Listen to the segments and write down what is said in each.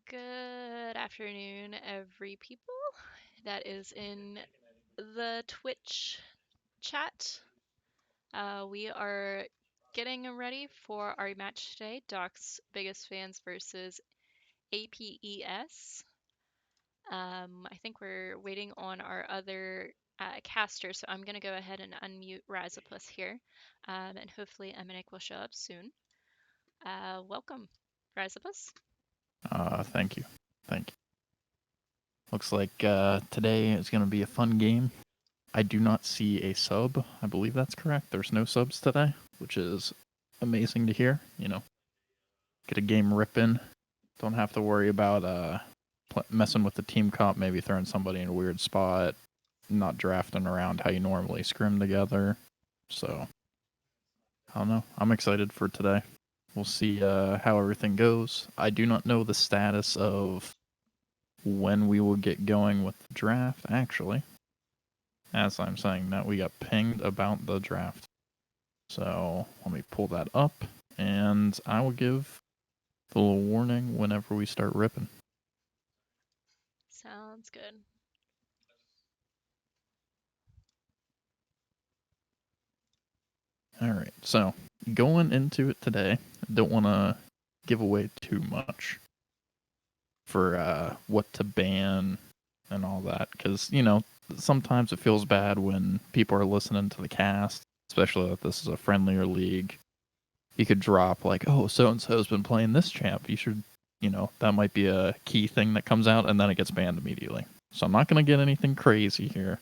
Good afternoon, every people that is in the Twitch chat. We are getting ready for our match today, Doc's biggest fans versus A.P.E.S. I think we're waiting on our other caster, so I'm going to go ahead and unmute Razapus here, and hopefully Eminek will show up soon. Welcome, Razapus. Thank you. Thank you. Looks like today is going to be a fun game. I do not see a sub. I believe that's correct. There's no subs today, which is amazing to hear. You know, get a game ripping. Don't have to worry about messing with the team comp, maybe throwing somebody in a weird spot, not drafting around how you normally scrim together. So, I don't know. I'm excited for today. We'll see how everything goes. I do not know the status of when we will get going with the draft, actually. As I'm saying that, we got pinged about the draft. So let me pull that up, and I will give the little warning whenever we start ripping. Sounds good. Alright, so going into it today, I don't want to give away too much for what to ban and all that, because, you know, sometimes it feels bad when people are listening to the cast, especially if this is a friendlier league. You could drop like, oh, so-and-so's been playing this champ. You should, you know, that might be a key thing that comes out, and then it gets banned immediately. So I'm not going to get anything crazy here.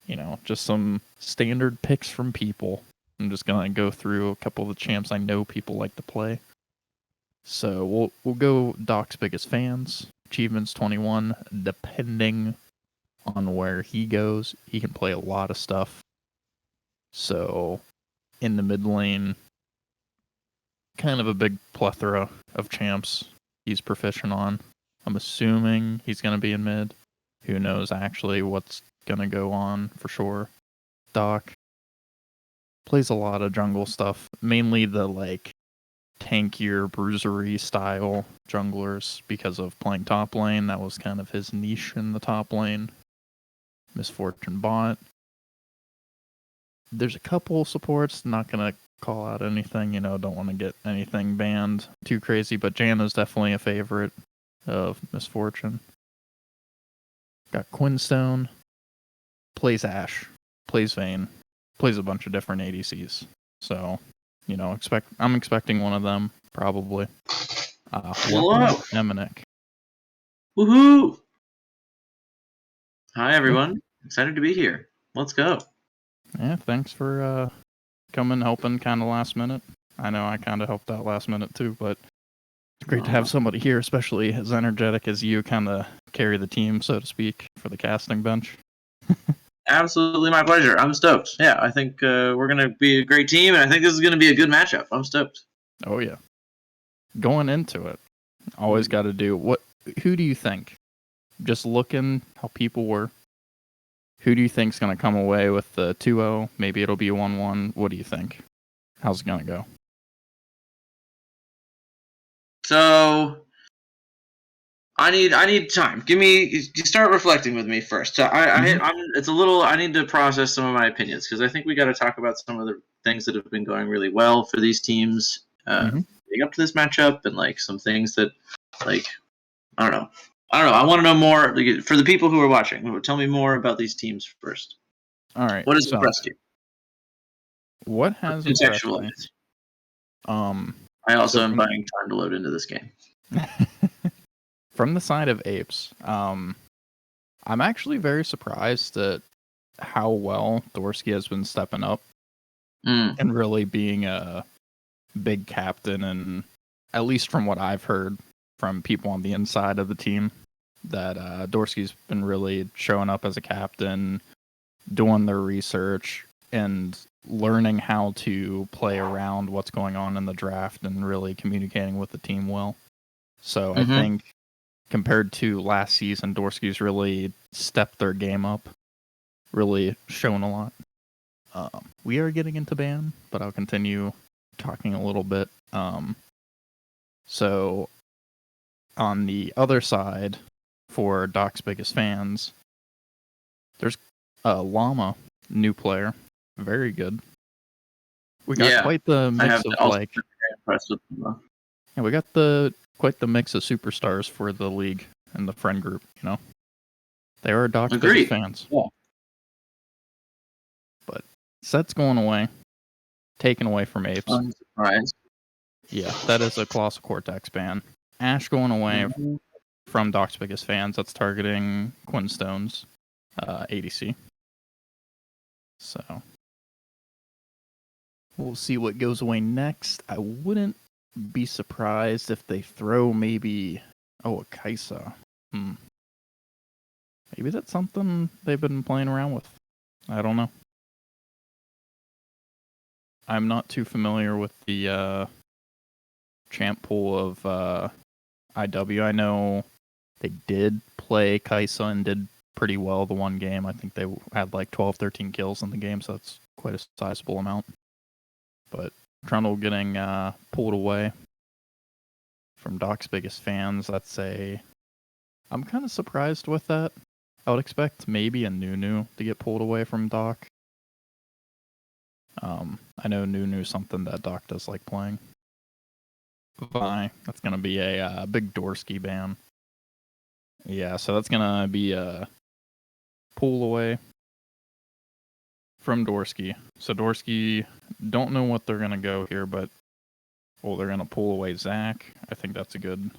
You know, just some standard picks from people. I'm just going to go through a couple of the champs I know people like to play. So we'll go Doc's biggest fans. Achievements 21, depending on where he goes, he can play a lot of stuff. So in the mid lane, kind of a big plethora of champs he's proficient on. I'm assuming he's going to be in mid. Who knows actually what's going to go on for sure. Doc plays a lot of jungle stuff, mainly the like tankier bruisery style junglers because of playing top lane. That was kind of his niche in the top lane. Misfortune bot. There's a couple supports, not going to call out anything, you know, don't want to get anything banned too crazy, but Janna's definitely a favorite of Misfortune. Got Quinstone, plays Ashe, plays Vayne, plays a bunch of different ADCs. So, you know, I'm expecting one of them, probably. Welcome, Eminek. Woohoo! Hi, everyone. Excited to be here. Let's go. Yeah, thanks for coming, helping kind of last minute. I know I kind of helped out last minute too, but it's great to have somebody here, especially as energetic as you, kind of carry the team, so to speak, for the casting bench. Absolutely my pleasure. I'm stoked. Yeah, I think we're going to be a great team, and I think this is going to be a good matchup. I'm stoked. Oh, yeah. Going into it, always got to do what? Who do you think? Just looking how people were, who do you think's going to come away with the 2-0? Maybe it'll be a 1-1. What do you think? How's it going to go? So I need time. You start reflecting with me first. So it's a little. I need to process some of my opinions because I think we got to talk about some of the things that have been going really well for these teams leading up to this matchup, and like some things that, like, I don't know. I want to know more for the people who are watching. Tell me more about these teams first. All right. What has impressed you? What has impressed me? I also am buying time to load into this game. From the side of A.P.E.S, I'm actually very surprised at how well Dorski has been stepping up and really being a big captain, and at least from what I've heard from people on the inside of the team, that Dorski's been really showing up as a captain, doing their research, and learning how to play around what's going on in the draft and really communicating with the team well. So I think compared to last season, Dorski's really stepped their game up, really shown a lot. We are getting into ban, but I'll continue talking a little bit. So on the other side, for Doc's biggest fans, there's Llama, new player, very good. We got quite the mix of like. Very impressed with them, though. Yeah, we got quite the mix of superstars for the league and the friend group. You know, they are Doc's biggest fans. Yeah. But Set's going away, taken away from A.P.E.S. Unsurprised. Yeah, that is a Kolossal Kortex ban. Ash going away from Doc's biggest fans. That's targeting Quinstone's ADC. So we'll see what goes away next. I wouldn't be surprised if they throw maybe a Kaisa. Maybe that's something they've been playing around with. I don't know. I'm not too familiar with the champ pool of IW. I know they did play Kaisa and did pretty well the one game. I think they had like 12, 13 kills in the game, so that's quite a sizable amount. But Trundle getting pulled away from Doc's biggest fans, I'm kind of surprised with that. I would expect maybe a Nunu to get pulled away from Doc. I know Nunu's something that Doc does like playing. Vi, that's going to be a big Dorski ban. Yeah, so that's going to be a pull away from Dorski. So Dorski, don't know what they're going to go here, but they're going to pull away Zach. I think that's a good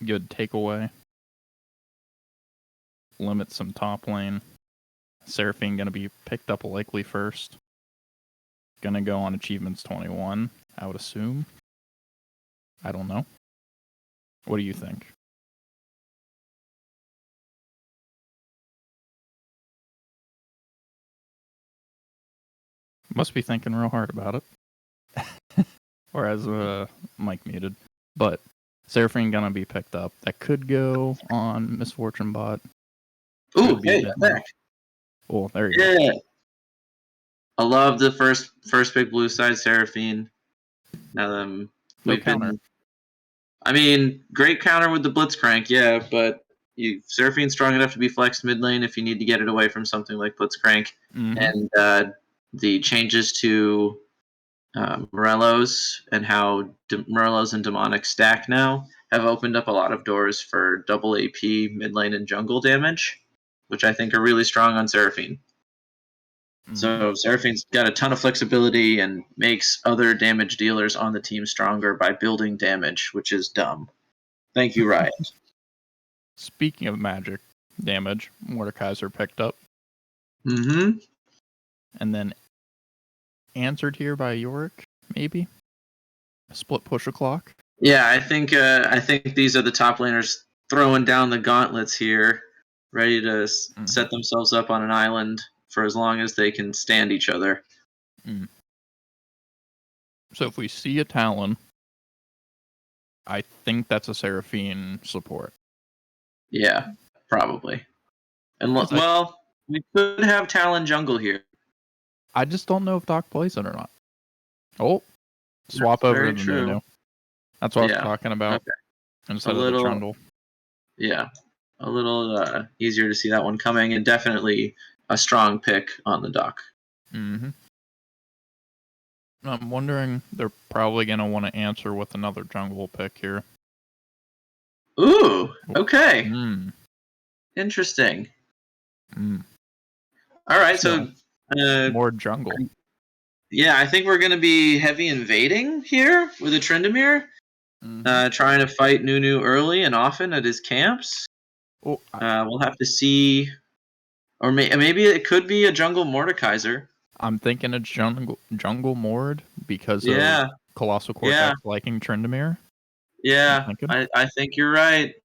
takeaway. Limit some top lane. Seraphine going to be picked up likely first. Going to go on Achievements 21, I would assume. I don't know. What do you think? Must be thinking real hard about it. Or as Mike muted. But Seraphine gonna be picked up. That could go on Misfortune Bot. Ooh, hey, I'm back. Oh, there you go. Yeah. I love the first big blue side Seraphine. No counter. I mean, great counter with the Blitzcrank, yeah, but Seraphine's strong enough to be flexed mid lane if you need to get it away from something like Blitzcrank. Mm-hmm. And the changes to Morello's and how Morello's and Demonic stack now have opened up a lot of doors for double AP mid lane and jungle damage, which I think are really strong on Seraphine. Mm-hmm. So Seraphine's got a ton of flexibility and makes other damage dealers on the team stronger by building damage, which is dumb. Thank you, Riot. Speaking of magic damage, Mordekaiser picked up. Mm-hmm. And then answered here by Yorick, maybe? A split push o'clock? Yeah, I think these are the top laners throwing down the gauntlets here, ready to set themselves up on an island for as long as they can stand each other. Mm. So if we see a Talon, I think that's a Seraphine support. Yeah, probably. And we could have Talon jungle here. I just don't know if Doc plays it or not. Oh, swap over to the Nunu. That's what I was talking about. Okay. Instead of the Trundle. Yeah, a little easier to see that one coming, and definitely a strong pick on the Doc. Mm-hmm. I'm wondering, they're probably going to want to answer with another jungle pick here. Ooh, okay. Interesting. All right, so more jungle. Yeah, I think we're going to be heavy invading here with a Tryndamere, trying to fight Nunu early and often at his camps. We'll have to see, or maybe it could be a jungle Mordekaiser. I'm thinking a jungle Mord because of Kolossal Kortex liking Tryndamere. Yeah, I think you're right.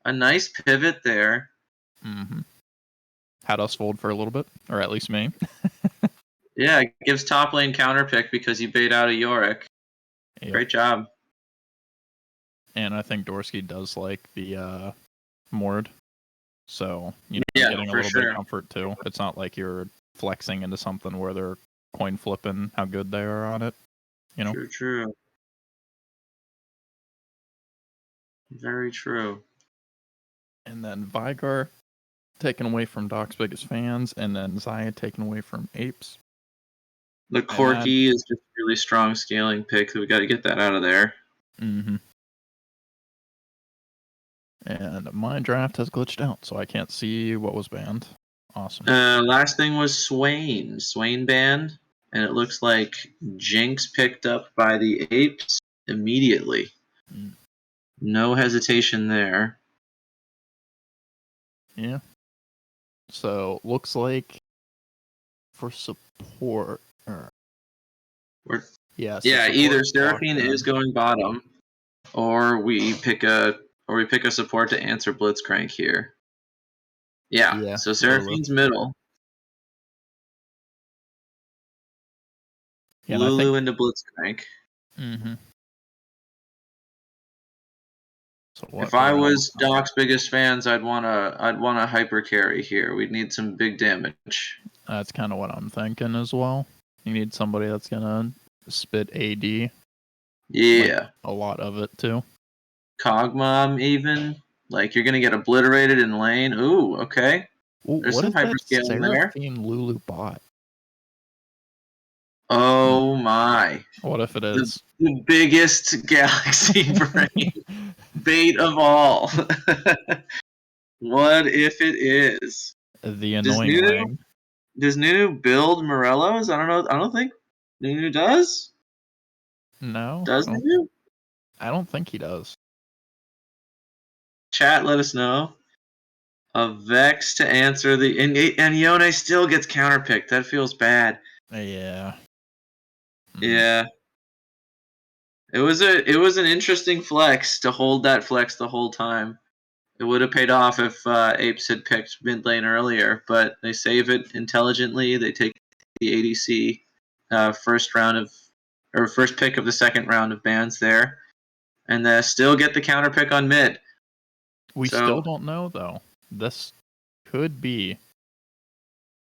A nice pivot there. Mm-hmm. Had us fold for a little bit, or at least me. Yeah, it gives top lane counter pick because you bait out a Yorick. Yep. Great job. And I think Dorski does like the Mord. So, getting a little bit of comfort too. It's not like you're flexing into something where they're coin flipping how good they are on it. True. Very true. And then Vigar taken away from Doc's biggest fans, and then Zaya taken away from Apes. The Corky is just a really strong scaling pick, so we got to get that out of there. Mm-hmm. And my draft has glitched out, so I can't see what was banned. Awesome. Last thing was Swain banned, and it looks like Jinx picked up by the Apes immediately. Mm. No hesitation there. Yeah. So looks like for support, Either Seraphine is going bottom, or we pick a support to answer Blitzcrank here. Yeah. So Seraphine's middle. Yeah, Lulu into Blitzcrank. Mm-hmm. So if I was Doc's biggest fans, I'd want a hyper carry here. We'd need some big damage. That's kind of what I'm thinking as well. You need somebody that's gonna spit AD. Yeah. Like, a lot of it too. Cogmom even. Like, you're gonna get obliterated in lane. Ooh, okay. Ooh, There's what some if hyper scaling there. Seraphine Lulu bot? Oh my. What if it is? The biggest galaxy brain bait of all. What if it is? The annoying Lang. Does Nunu build Morellos? I don't know. I don't think Nunu does. No. Does Nunu? I don't think he does. Chat, let us know. A Vex to answer the and Yone still gets counterpicked. That feels bad. Yeah. Yeah. It was an interesting flex to hold that flex the whole time. It would have paid off if Apes had picked mid lane earlier, but they save it intelligently. They take the ADC first pick of the second round of bans there, and they still get the counter pick on mid. We still don't know though. This could be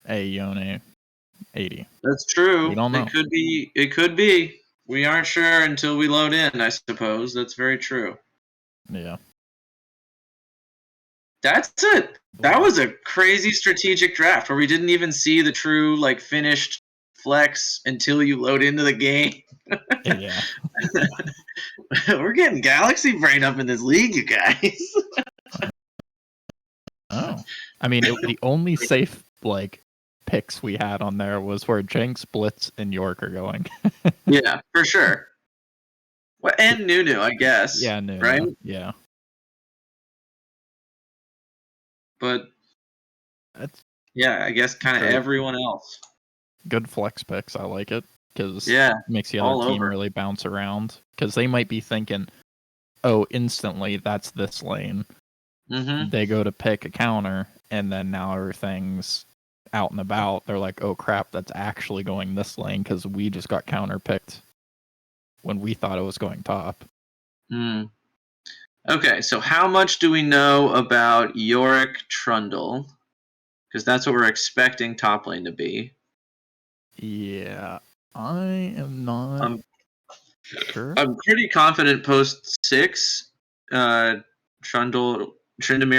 a Yone 80. That's true. We don't know. It could be. We aren't sure until we load in, I suppose. That's very true. Yeah. That's it. That was a crazy strategic draft where we didn't even see the true finished flex until you load into the game. Yeah. We're getting Galaxy Brain up in this league, you guys. Oh. I mean, the only safe picks we had on there was where Jinx, Blitz, and York are going. Yeah, for sure. Well, and Nunu, I guess. Yeah, Nunu. Right? Yeah. But I guess kind of everyone else. Good flex picks. I like it because it makes the other team really bounce around. Because they might be thinking, "Oh, instantly that's this lane." Mm-hmm. They go to pick a counter, and then now everything's out and about. They're like, "Oh crap, that's actually going this lane because we just got counter picked when we thought it was going top." Mm. Okay, so how much do we know about Yorick Trundle? Because that's what we're expecting top lane to be. Yeah, I am not sure. I'm pretty confident post 6, Tryndamere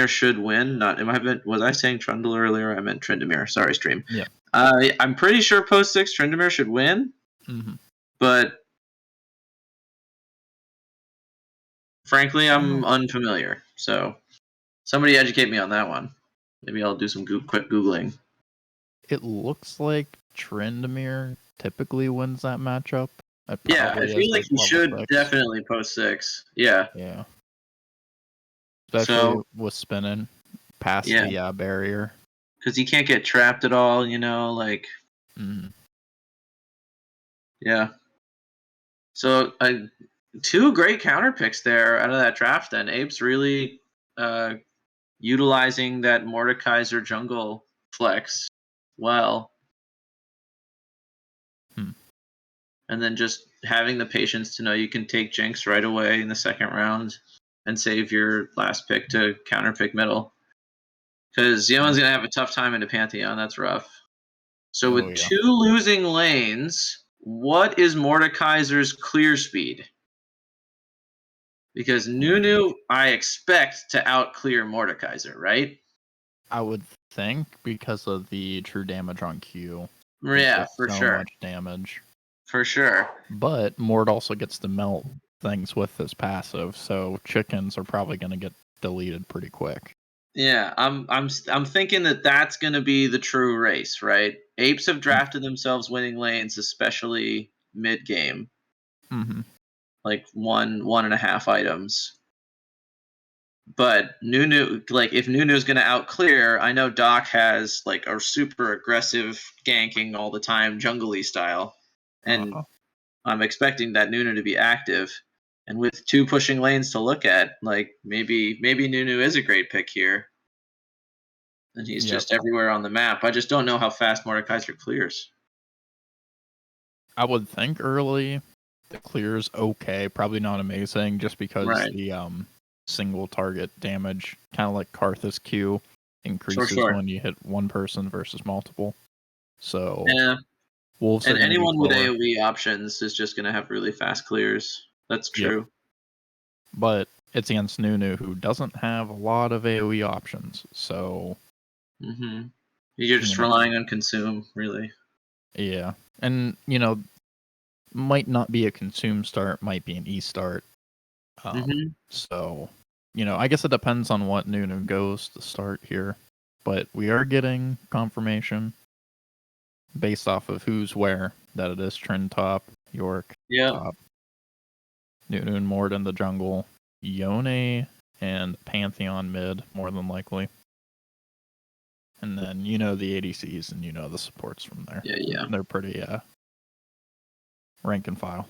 should win. Was I saying Trundle earlier? I meant Tryndamere. Sorry, stream. Yeah. I'm pretty sure post 6 Tryndamere should win. Mm-hmm. But frankly, I'm unfamiliar. So somebody educate me on that one. Maybe I'll do some quick Googling. It looks like Tryndamere typically wins that matchup. I feel like he should definitely post 6. Yeah. Yeah. Especially with spinning past the barrier. Because he can't get trapped at all, Yeah. So, 2 great counter picks there out of that draft then. Abe's really utilizing that Mordekaiser jungle flex well. And then just having the patience to know you can take Jinx right away in the second round and save your last pick to counter pick middle. Because Yeoman's going to have a tough time into Pantheon. That's rough. So with 2 losing lanes, what is Mordekaiser's clear speed? Because Nunu, I expect to outclear Mordekaiser, right? I would think because of the true damage on Q. Yeah, It's for so sure. much damage. For sure. But Mord also gets to melt things with this passive, so chickens are probably going to get deleted pretty quick. Yeah, I'm thinking that that's going to be the true race, right? Apes have drafted themselves winning lanes, especially mid game, Mm-hmm. like 1.5 items. But Nunu, like if Nunu's going to outclear, I know Doc has like a super aggressive ganking all the time, jungle-y style, and I'm expecting that Nunu to be active. And with 2 pushing lanes to look at, like maybe Nunu is a great pick here. And he's just everywhere on the map. I just don't know how fast Mordekaiser clears. I would think early the clear's okay, probably not amazing, just because the single target damage, kind of like Karthus Q, increases when you hit one person versus multiple. So wolves are and going to be anyone with slower. AoE options is just going to have really fast clears. That's true. But it's against Nunu, who doesn't have a lot of AoE options, so you're just relying on consume, really. Yeah, and might not be a consume start, might be an E start. So, I guess it depends on what Nunu goes to start here. But we are getting confirmation based off of who's where that it is Trin top, York top, Nunu and Mord in the jungle, Yone and Pantheon mid, more than likely. And then the ADCs and the supports from there. Yeah. They're pretty rank and file.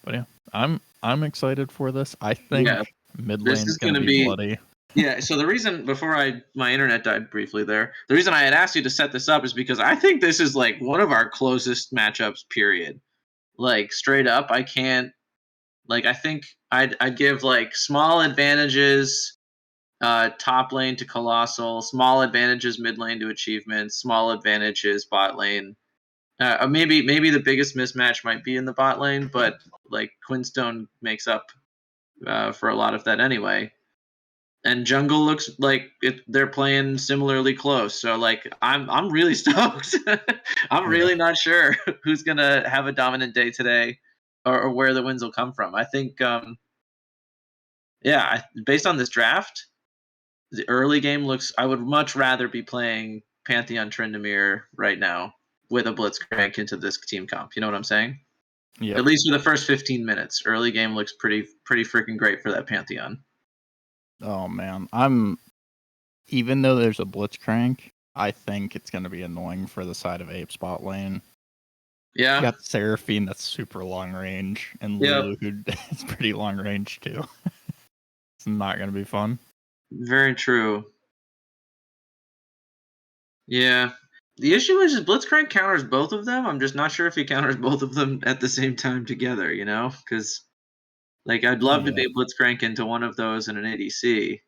But yeah, I'm excited for this. I think mid lane's going to be bloody. Yeah, so the reason, before my internet died briefly there, the reason I had asked you to set this up is because I think this is like one of our closest matchups, period. Like straight up, I can't, like I think I'd give like small advantages top lane to Kolossal, small advantages mid lane to Achievement, small advantages bot lane. Maybe the biggest mismatch might be in the bot lane, but like Quinstone makes up for a lot of that anyway. And jungle looks like they're playing similarly close. So like I'm really stoked. I'm really not sure who's gonna have a dominant day today, or where the wins will come from. I think based on this draft, the early game looks. I would much rather be playing Pantheon Tryndamere right now with a Blitzcrank into this team comp. You know what I'm saying? Yeah. At least for the first 15 minutes, early game looks pretty freaking great for that Pantheon. Oh man, even though there's a Blitzcrank, I think it's going to be annoying for the side of Ape spot lane. Yeah. You got Seraphine that's super long range, and Lulu who is pretty long range too. It's not going to be fun. Very true. Yeah. The issue is Blitzcrank counters both of them. I'm just not sure if he counters both of them at the same time together, Because, like, I'd love to be Blitzcrank into one of those in an ADC.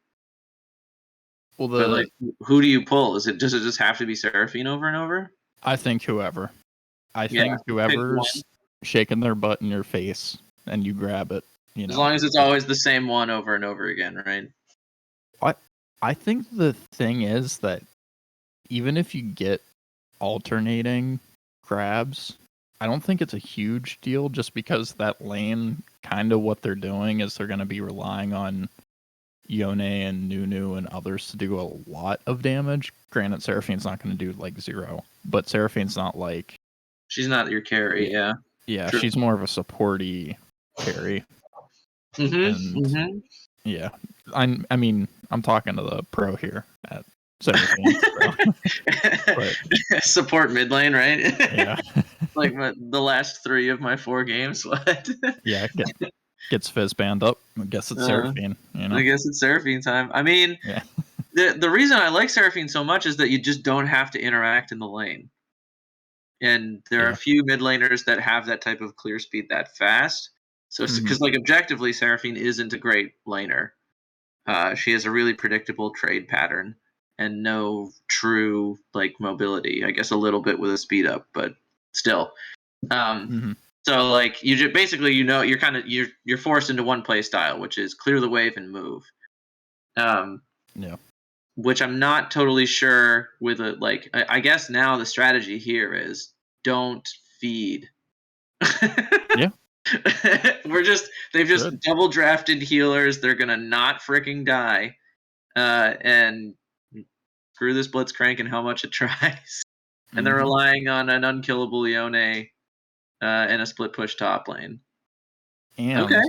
Well, but, like, who do you pull? Does it just have to be Seraphine over and over? I think whoever. I think whoever's shaking their butt in your face and you grab it. As long as it's always the same one over and over again, right? I think the thing is that even if you get alternating grabs, I don't think it's a huge deal, just because that lane, kind of what they're doing is they're going to be relying on Yone and Nunu and others to do a lot of damage. Granted, Seraphine's not going to do like 0, but Seraphine's not like... She's not your carry, yeah. Yeah, true. She's more of a supporty carry. Yeah, I mean, I'm talking to the pro here at Seraphine. Support mid lane, right? Yeah. Like the last 3 of my 4 games. What? Yeah, gets Fizz banned up. I guess it's Seraphine. I guess it's Seraphine time. I mean, the reason I like Seraphine so much is that you just don't have to interact in the lane. And there are a few mid laners that have that type of clear speed that fast. So, because like objectively, Seraphine isn't a great laner. She has a really predictable trade pattern and no true like mobility. I guess a little bit with a speed up, but still. So like you just basically you're forced into one play style, which is clear the wave and move. Yeah. Which I'm not totally sure with it. Like I guess now the strategy here is don't feed. Yeah. They've just Good. double drafted healers. They're gonna not freaking die, and screw this Blitzcrank and how much it tries. And they're relying on an unkillable Leone and a split push top lane. And Okay.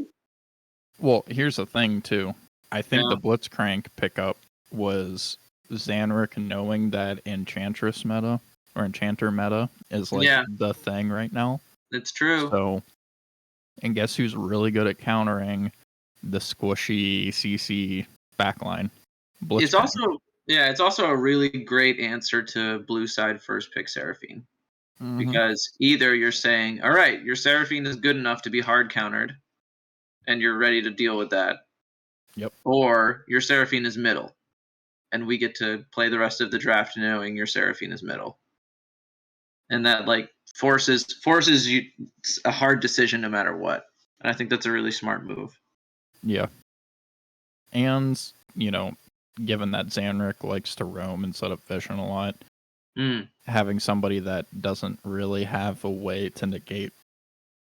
well, here's the thing too. I think Yeah. the Blitzcrank pickup was Zanrick knowing that Enchantress meta or Enchanter meta is like the thing right now. It's true. So, and guess who's really good at countering the squishy CC backline? Blitzcrank. It's also a really great answer to blue side first pick Seraphine. Because either you're saying, all right, your Seraphine is good enough to be hard countered, and you're ready to deal with that. Yep. Or your Seraphine is middle, and we get to play the rest of the draft knowing your Seraphine is middle. And that like forces you a hard decision no matter what. And I think that's a really smart move. Yeah. And, you know, given that Zanrick likes to roam instead of fishing a lot, having somebody that doesn't really have a way to negate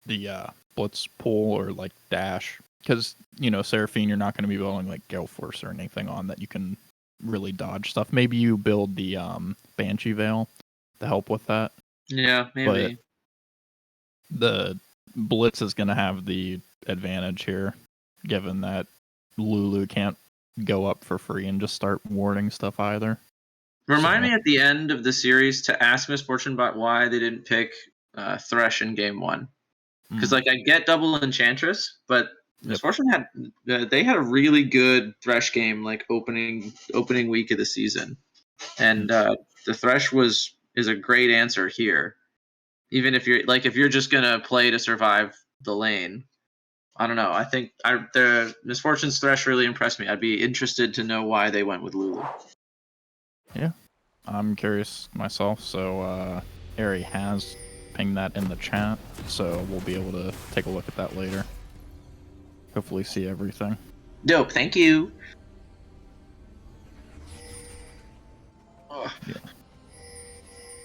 the blitz pull or like dash, because, you know, Seraphine, you're not going to be building like Gale Force or anything on that you can really dodge stuff. Maybe you build the Banshee Veil to help with that. Yeah, maybe. But the blitz is going to have the advantage here, given that Lulu can't go up for free and just start warding stuff either. Remind me at the end of the series to ask Misfortune Bot why they didn't pick Thresh in game 1. Because like I get double Enchantress, but Misfortune had a really good Thresh game like opening week of the season, and the Thresh is a great answer here. Even if you're just gonna play to survive the lane, I don't know. I think the Misfortune's Thresh really impressed me. I'd be interested to know why they went with Lulu. Yeah, I'm curious myself. So Ari has pinged that in the chat, so we'll be able to take a look at that later. Hopefully see everything. Dope, thank you. Yeah.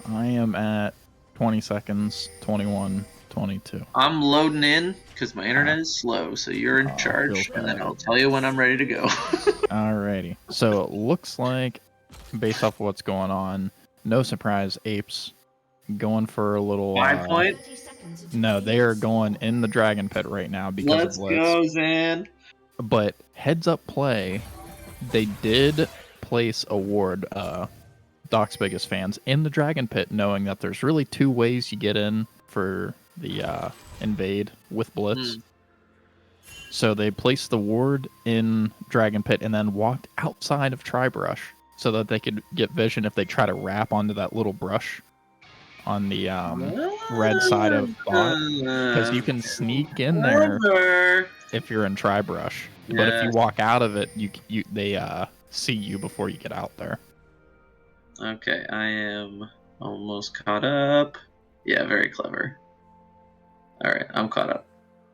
I am at 20 seconds, 21, 22. I'm loading in because my internet is slow, so you're in charge, and then I'll tell you when I'm ready to go. Alrighty. So it looks like, based off of what's going on, no surprise, A.P.E.S going for a little 5 point. No, they are going in the Dragon Pit right now because of Blitz. Let's go, Zan. But heads up play, they did place a ward, Doc's biggest fans, in the Dragon Pit, knowing that there's really 2 ways you get in for the invade with Blitz. So they placed the ward in Dragon Pit and then walked outside of Tribrush so that they could get vision if they try to wrap onto that little brush on the red side of bot, because you can sneak in there if you're in Tribrush. Yeah. But if you walk out of it, they see you before you get out there. Okay, I am almost caught up. Yeah, very clever. Alright, I'm caught up.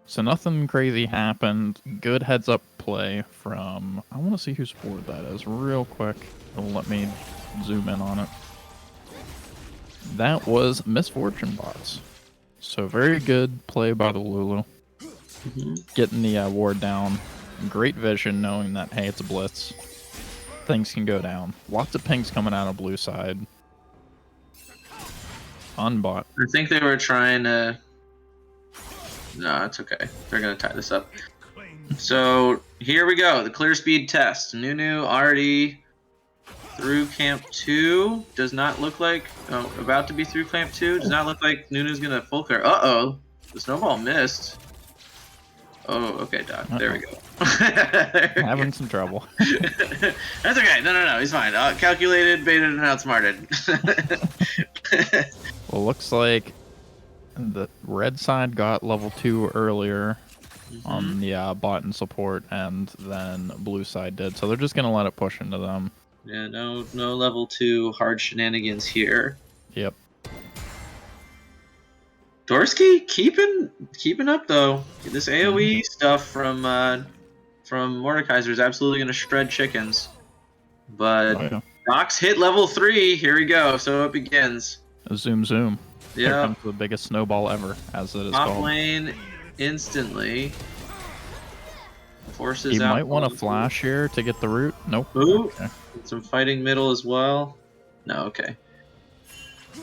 So nothing crazy happened. Good heads up play from... I want to see whose board that is real quick. It'll let me zoom in on it. That was Misfortune Bots. So very good play by the Lulu. Getting the ward down. Great vision knowing that, hey, it's a blitz. Things can go down. Lots of pings coming out of blue side. On bot. I think they were trying to... No, it's okay. They're going to tie this up. So here we go. The clear speed test. Nunu already... through camp 2, does not look like about to be through camp 2, does not look like Nunu's gonna full clear. The snowball missed. Oh, okay, Doc. There we go. Having some trouble. That's okay. No, he's fine. Calculated, baited, and outsmarted. Well, looks like the red side got level 2 earlier on the bot and support, and then blue side did. So they're just gonna let it push into them. Yeah, no level 2 hard shenanigans here. Yep. Dorski keeping up though. This AoE stuff from Mordekaiser is absolutely gonna shred chickens. But Oh, yeah. Doc's hit level 3. Here we go. So it begins. Zoom zoom. Here Yeah. comes the biggest snowball ever, as it is Top called. lane instantly. Forces You out. might want to flash here to get the root. Nope. Ooh. Okay. Some fighting middle as well. No, okay.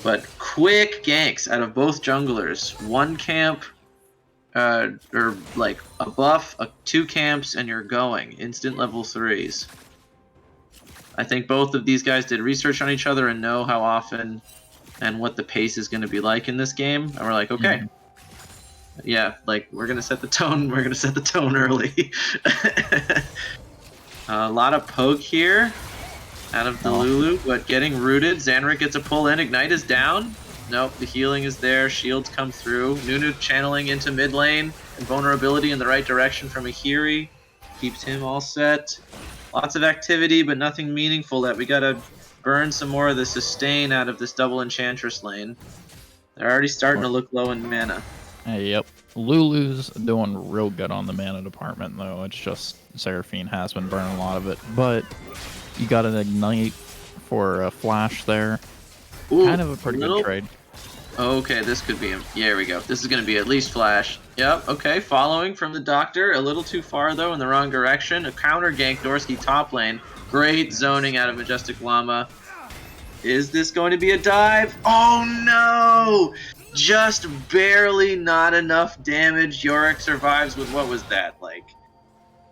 But quick ganks out of both junglers. One camp, or like a buff, 2 camps, and you're going. Instant level 3s. I think both of these guys did research on each other and know how often and what the pace is going to be like in this game. And we're like, okay. Yeah, like, we're going to set the tone. We're going to set the tone early. A lot of poke here out of the Lulu, but getting rooted. Zanrick gets a pull in. Ignite is down. Nope, the healing is there. Shields come through. Nunu channeling into mid lane. And vulnerability in the right direction from ihiri. Keeps him all set. Lots of activity, but nothing meaningful that we gotta burn some more of the sustain out of this double enchantress lane. They're already starting to look low in mana. Hey, yep. Lulu's doing real good on the mana department, though. It's just Seraphine has been burning a lot of it. But you got an Ignite for a flash there. Ooh, kind of a pretty good trade. Okay, this could be him. Yeah, here we go. This is going to be at least flash. Yep, okay, following from the Doctor. A little too far, though, in the wrong direction. A counter gank, Dorski top lane. Great zoning out of Majestic.Llama. Is this going to be a dive? Oh, no! Just barely not enough damage. Yorick survives with, what was that, like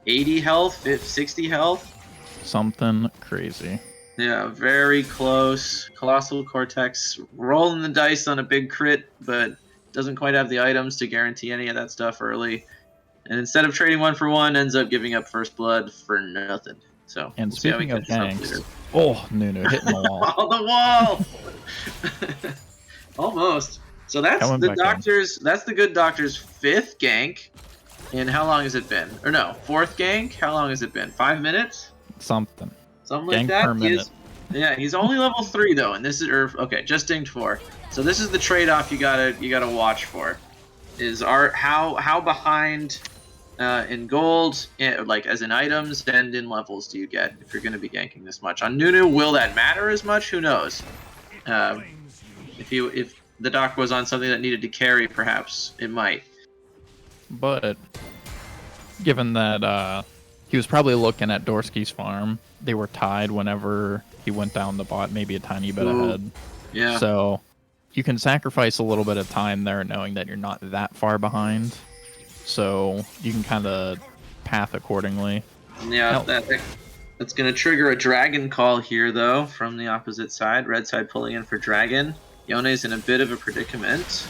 80 health, 60 health? Something crazy. Yeah, very close. Kolossal Kortex rolling the dice on a big crit, but doesn't quite have the items to guarantee any of that stuff early. And instead of trading 1 for 1, ends up giving up first blood for nothing. So, And we'll see how he speaking of catches up ganks, oh, Nunu hitting the wall. on the wall! Almost. So that's Coming the back doctor's. That's the good doctor's 5th gank. And how long has it been? Or no, 4th gank. How long has it been? 5 minutes? Something. Something like Gank that. per minute. Yeah, he's only level 3 though, and this is okay. Just dinged 4. So this is the trade-off you gotta watch for. Is how behind in gold, like as in items and in levels, do you get if you're going to be ganking this much on Nunu? Will that matter as much? Who knows? If the doc was on something that needed to carry, perhaps it might. But given that he was probably looking at Dorski's farm, they were tied whenever he went down the bot, maybe a tiny bit ahead. Yeah. So you can sacrifice a little bit of time there knowing that you're not that far behind. So you can kind of path accordingly. Yeah, that's going to trigger a dragon call here, though, from the opposite side. Red side pulling in for dragon. Yone's in a bit of a predicament.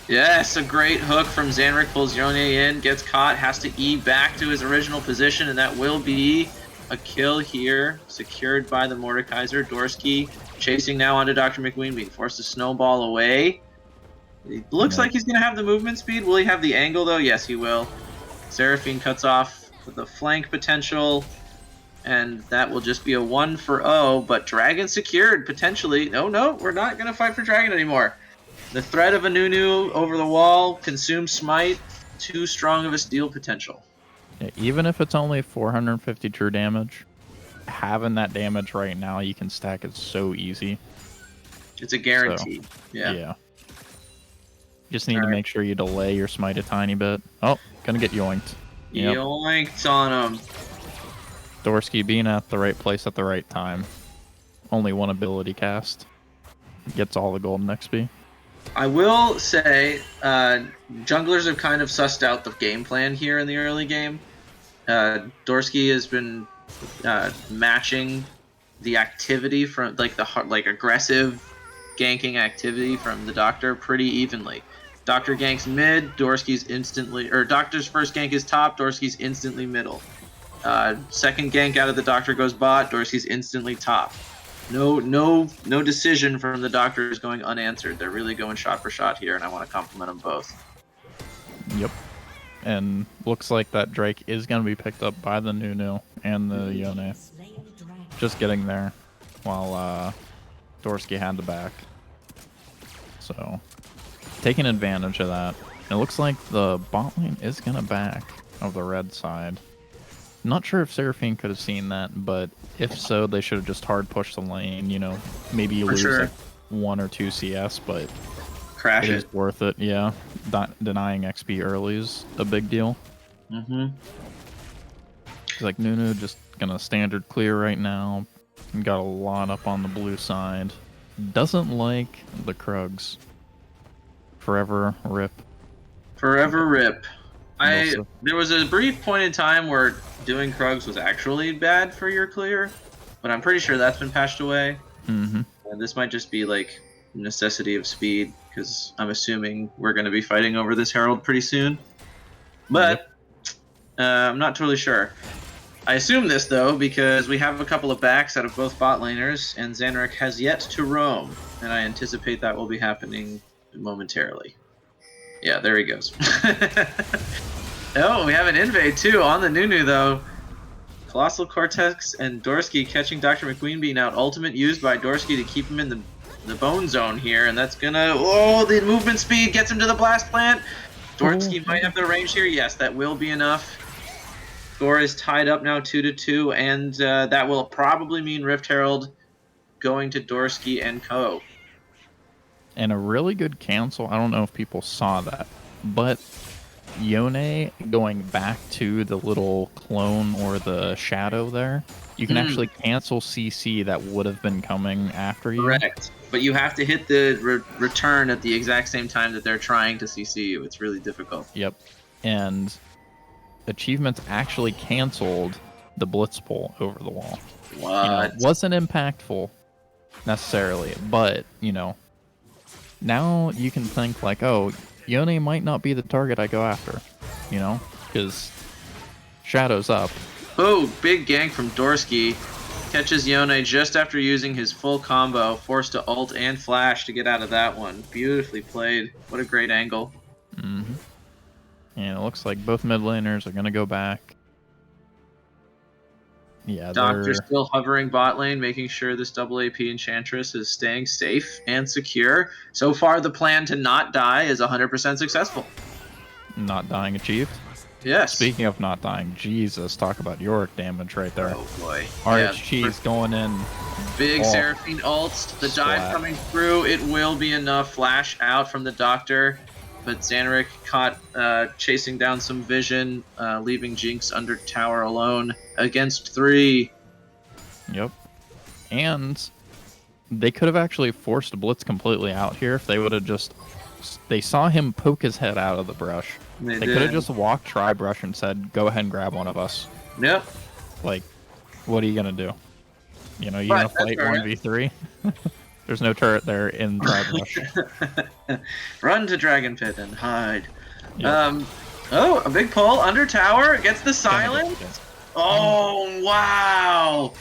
Yes, a great hook from Zanrick, pulls Yone in, gets caught, has to E back to his original position, and that will be a kill here, secured by the Mordekaiser. Dorski chasing now onto DrMcWeenBean, forced to snowball away. It looks like he's going to have the movement speed. Will he have the angle, though? Yes, he will. Seraphine cuts off the flank potential, and that will just be a 1 for 0, but Dragon secured, potentially. No, we're not going to fight for Dragon anymore. The threat of a Nunu over the wall, consume smite, too strong of a steal potential. Yeah, even if it's only 450 true damage, having that damage right now, you can stack it so easy. It's a guarantee. So, yeah. Just need to make sure you delay your smite a tiny bit. Oh, gonna get yoinked. Yep. Yoinked on him. Dorski being at the right place at the right time. Only one ability cast. Gets all the golden XP. I will say, junglers have kind of sussed out the game plan here in the early game. Dorski has been matching the activity from like aggressive ganking activity from the Doctor pretty evenly. Doctor ganks mid, Dorski's instantly, or Doctor's first gank is top, Dorski's instantly middle. Second gank out of the Doctor goes bot, Dorski's instantly top. No decision from the Doctor is going unanswered. They're really going shot for shot here, and I want to compliment them both. Yep. And looks like that Drake is going to be picked up by the Nunu and the Yone. Just getting there while Dorski had the back. So taking advantage of that. It looks like the bot lane is going to back of the red side. Not sure if Seraphine could have seen that, but if so, they should have just hard pushed the lane. You know, maybe you lose like 1 or 2 CS, but Crash it is worth it. Yeah, denying XP early is a big deal. Mm-hmm. It's like Nunu just gonna standard clear right now. Got a lot up on the blue side. Doesn't like the Krugs. Forever rip. Forever rip. There was a brief point in time where doing Krugs was actually bad for your clear, but I'm pretty sure that's been patched away. Mm-hmm. And this might just be like necessity of speed, because I'm assuming we're going to be fighting over this Herald pretty soon. But I'm not totally sure. I assume this though because we have a couple of backs out of both bot laners, and Zanrick has yet to roam, and I anticipate that will be happening momentarily. Yeah, there he goes. Oh, we have an invade too on the Nunu though. Kolossal Kortex and Dorski catching DrMcWeenBean out. Ultimate used by Dorski to keep him in the bone zone here, and that's gonna... Oh, the movement speed gets him to the blast plant. Dorski might have the range here. Yes, that will be enough. Score is tied up now 2-2, and that will probably mean Rift Herald going to Dorski and co. And a really good cancel. I don't know if people saw that, but Yone going back to the little clone or the shadow there, you can actually cancel CC that would have been coming after you. Correct. But you have to hit the return at the exact same time that they're trying to CC you. It's really difficult. Yep. And achievements actually canceled the blitz pull over the wall. What? You know, it wasn't impactful necessarily, but, you know, now you can think like, oh, Yone might not be the target I go after, you know, because Shadow's up. Oh, big gank from Dorski. Catches Yone just after using his full combo, forced to ult and flash to get out of that one. Beautifully played. What a great angle. Mm-hmm. And it looks like both mid laners are going to go back. Yeah, Doctor still hovering bot lane, making sure this double AP Enchantress is staying safe and secure. So far, the plan to not die is 100% successful. Not dying achieved? Yes. Speaking of not dying, Jesus, talk about Yorick damage right there. Oh boy. RH Cheese going in. Big Seraphine ult. The dive coming through. It will be enough. Flash out from the Doctor. But Zanrick caught chasing down some vision, leaving Jinx under tower alone against 3. Yep. And they could have actually forced Blitz completely out here if they would have just... They saw him poke his head out of the brush. They could have just walked Tri-Brush and said, go ahead and grab one of us. Yep. Like, what are you going to do? You know, you going to fight 1v3? There's no turret there in Tri-Brush. Run to Dragon Pit and hide. Yep. Oh, a big pull under tower. Gets the silence. Oh, wow.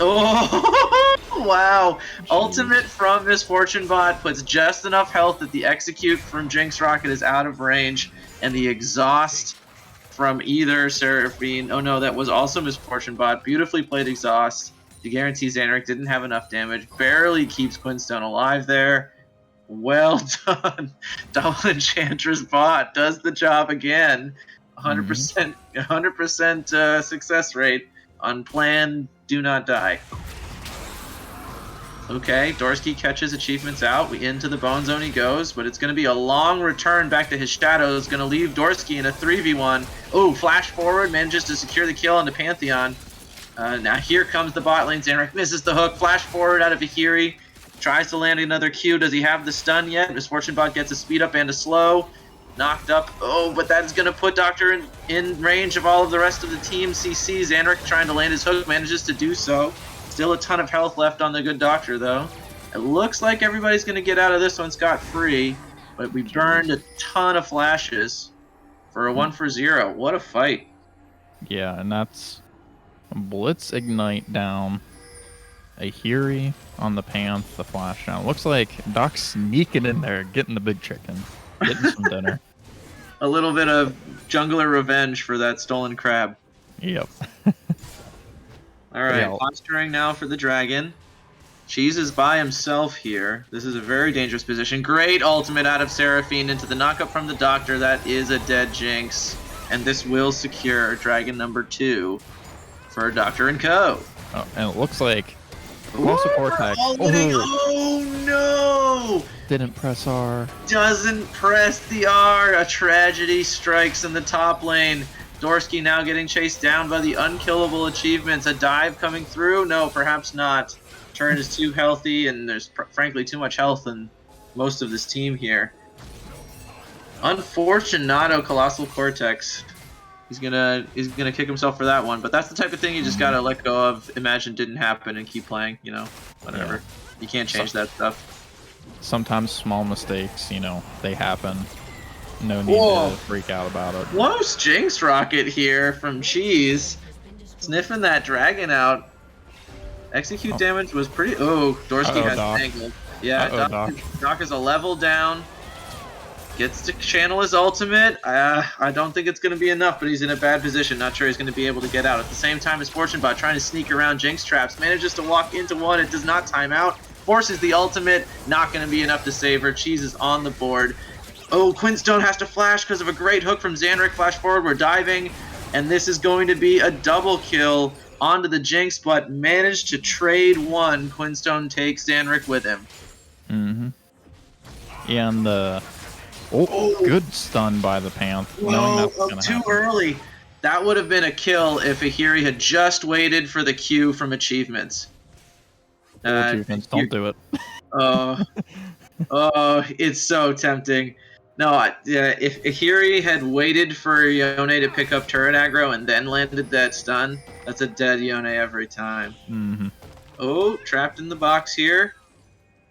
Oh, wow. Jeez. Ultimate from Misfortune Bot puts just enough health that the execute from Jinx Rocket is out of range, and the exhaust from either Seraphine. Oh no, that was also Misfortune Bot. Beautifully played exhaust. To guarantee Zanrick didn't have enough damage. Barely keeps Quinstone alive there. Well done. Double Enchantress Bot does the job again. 100% success rate on plan Do Not Die. Okay, Dorski catches achievements out. Into the bone zone he goes, but it's going to be a long return back to his shadow. It's going to leave Dorski in a 3v1. Oh, flash forward, manages to secure the kill on the Pantheon. Now here comes the bot lane. Zanrick misses the hook. Flash forward out of ihiri. Tries to land another Q. Does he have the stun yet? Misfortune Bot gets a speed up and a slow. Knocked up. Oh, but that is going to put Doctor in range of all of the rest of the team. CC, Zanrick trying to land his hook. Manages to do so. Still a ton of health left on the good Doctor, though. It looks like everybody's going to get out of this one scot-free. But we burned a ton of flashes for a 1-for-0. What a fight. Yeah, and that's... Blitz Ignite down. ihiri on the Panth, the flash down. Looks like Doc's sneaking in there, getting the big chicken. Getting some dinner. A little bit of jungler revenge for that stolen crab. Yep. Alright, posturing now for the dragon. Cheez is by himself here. This is a very dangerous position. Great ultimate out of Seraphine into the knockup from the Doctor. That is a dead Jinx. And this will secure Dragon number 2 for Doctor and Co. Oh, and it looks like Kolossal Kortex. Oh no! Didn't press R. Doesn't press the R. A tragedy strikes in the top lane. Dorski now getting chased down by the unkillable achievements. A dive coming through? No, perhaps not. Turn is too healthy, and there's frankly too much health in most of this team here. Unfortunato Kolossal Kortex. He's gonna kick himself for that one, but that's the type of thing you just gotta let go of, imagine didn't happen, and keep playing, you know, whatever. Yeah. You can't change that stuff. Sometimes small mistakes, you know, they happen. No need to freak out about it. Close Jinx Rocket here from Cheez. Sniffing that dragon out. Execute damage was pretty... Oh, Dorski has tangled. Yeah, Doc is a level down. Gets to channel his ultimate. I don't think it's going to be enough, but he's in a bad position. Not sure he's going to be able to get out. At the same time as Fortune Bot trying to sneak around Jinx traps. Manages to walk into one. It does not time out. Forces the ultimate. Not going to be enough to save her. Cheez is on the board. Oh, Quinstone has to flash because of a great hook from Zanrick. Flash forward. We're diving. And this is going to be a double kill onto the Jinx, but managed to trade one. Quinstone takes Zanrick with him. Mm-hmm. And the... good stun by the Panth. Whoa, too early. That would have been a kill if ihiri had just waited for the Q from achievements. Achievements, don't do it. It's so tempting. No, if ihiri had waited for Yone to pick up turret aggro and then landed that stun, that's a dead Yone every time. Mm-hmm. Oh, trapped in the box here.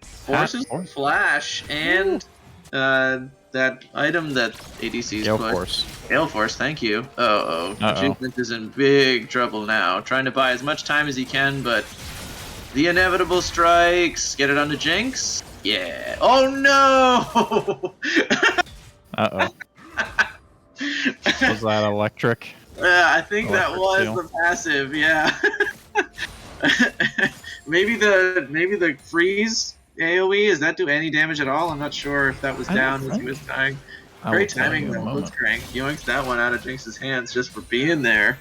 Forces flash and that item that ADC's Gale Force. Gale Force, thank you. Achievement is in big trouble now. Trying to buy as much time as he can, but the inevitable strikes. Get it onto Jinx. Yeah. Oh no! Was that electric? I think that was the passive. Yeah. maybe the freeze AoE, does that do any damage at all? I'm not sure if that was down as he was dying. Great timing though, Blitzcrank yoinks that one out of Jinx's hands just for being there.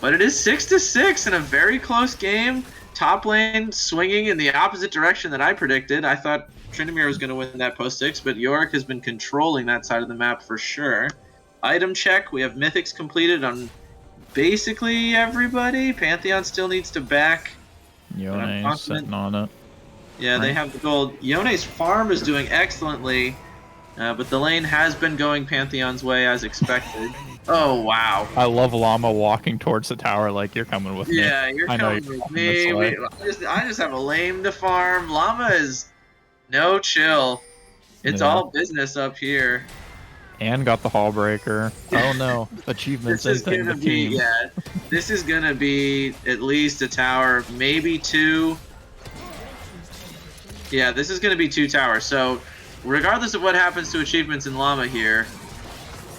But it is 6-6 in a very close game. Top lane swinging in the opposite direction that I predicted. I thought Tryndamere was going to win that post 6, but Yorick has been controlling that side of the map for sure. Item check, we have mythics completed on basically everybody. Pantheon still needs to back. Yone sitting on it. Yeah, they have the gold. Yone's farm is doing excellently, but the lane has been going Pantheon's way as expected. Oh, wow. I love Llama walking towards the tower like, you're coming with me. Yeah, you're coming with me. I just have a lame to farm. Llama is no chill. It's all business up here. And got the Hall Breaker. Oh no, achievements in the team. Yeah, this is going to be at least a tower, maybe 2. Yeah, this is going to be 2 towers. So, regardless of what happens to achievements in Llama here,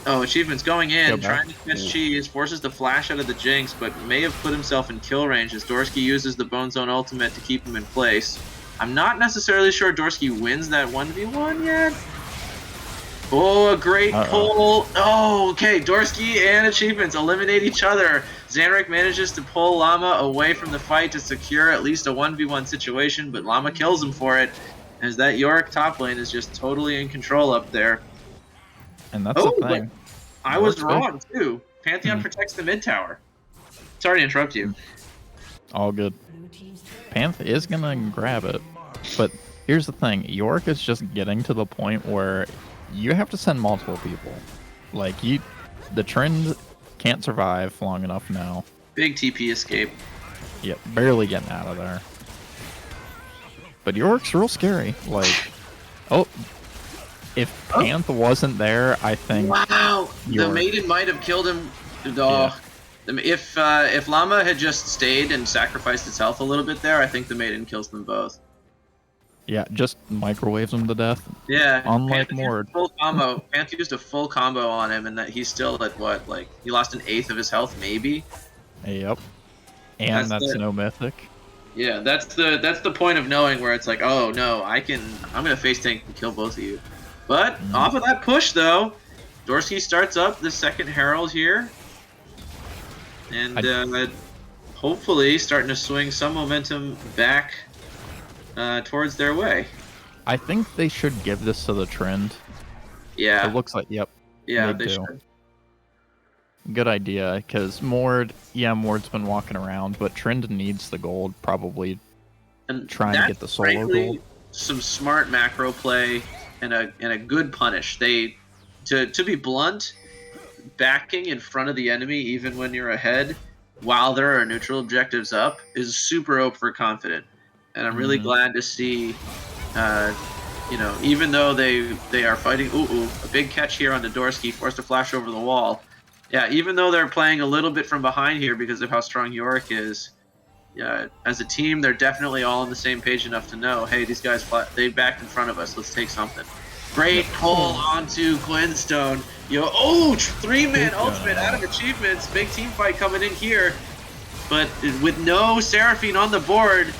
achievements going in, trying to catch Cheez, forces the flash out of the Jinx, but may have put himself in kill range as Dorski uses the Bone Zone ultimate to keep him in place. I'm not necessarily sure Dorski wins that 1v1 yet. Oh, a great pull. Oh, okay. Dorski and achievements eliminate each other. Zanrick manages to pull Llama away from the fight to secure at least a 1v1 situation, but Llama kills him for it, as that Yorick top lane is just totally in control up there. And that's the thing. I was wrong, too. Pantheon protects the mid tower. Sorry to interrupt you. All good. Panth is going to grab it, but here's the thing. Yorick is just getting to the point where you have to send multiple people. Like, the trend can't survive long enough now. Big TP escape. Yep, barely getting out of there. But Yorick's real scary. Like, if Panth wasn't there, I think... Wow! The Maiden might have killed him. Yeah. If Llama had just stayed and sacrificed its health a little bit there, I think the Maiden kills them both. Yeah, just microwaves him to death. Yeah. Unlike Mord. Full combo. Panth used a full combo on him, and that he's still at what? Like, he lost 1/8 of his health, maybe? Yep. And that's no mythic. Yeah, that's the point of knowing where it's like, oh no, I'm gonna face tank and kill both of you. But off of that push though, Dorski starts up the second Herald here, and hopefully starting to swing some momentum back towards their way. I think they should give this to the Trend. Yeah. It looks like, yep. Yeah, they do. should. Good idea, because Mord's been walking around, but Trend needs the gold, probably And trying to get the solo frankly, gold. Some smart macro play and a good punish. To be blunt, backing in front of the enemy even when you're ahead while there are neutral objectives up is super overconfident. And I'm really glad to see even though they are fighting a big catch here on the Dorski, forced to flash over the wall. Yeah, even though they're playing a little bit from behind here because of how strong Yorick is, as a team, they're definitely all on the same page enough to know, hey, these guys, they backed in front of us. Let's take something. Great pull onto Quinstone. 3-man ultimate out of achievements. Big team fight coming in here. But with no Seraphine on the board,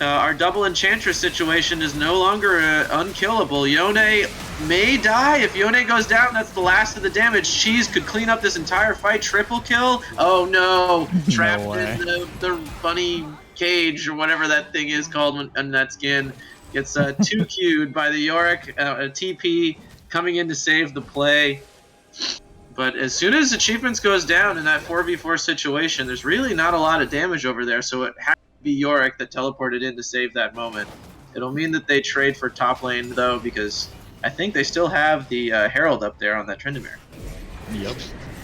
our double Enchantress situation is no longer unkillable. Yone may die. If Yone goes down, that's the last of the damage. Cheez could clean up this entire fight. Triple kill? Oh no. Trapped in the bunny cage or whatever that thing is called on that skin. Gets 2-Q'd by the Yorick. TP coming in to save the play. But as soon as achievements goes down in that 4v4 situation, there's really not a lot of damage over there, so it has to be Yorick that teleported in to save that moment. It'll mean that they trade for top lane, though, because I think they still have the Herald up there on that Tryndamere.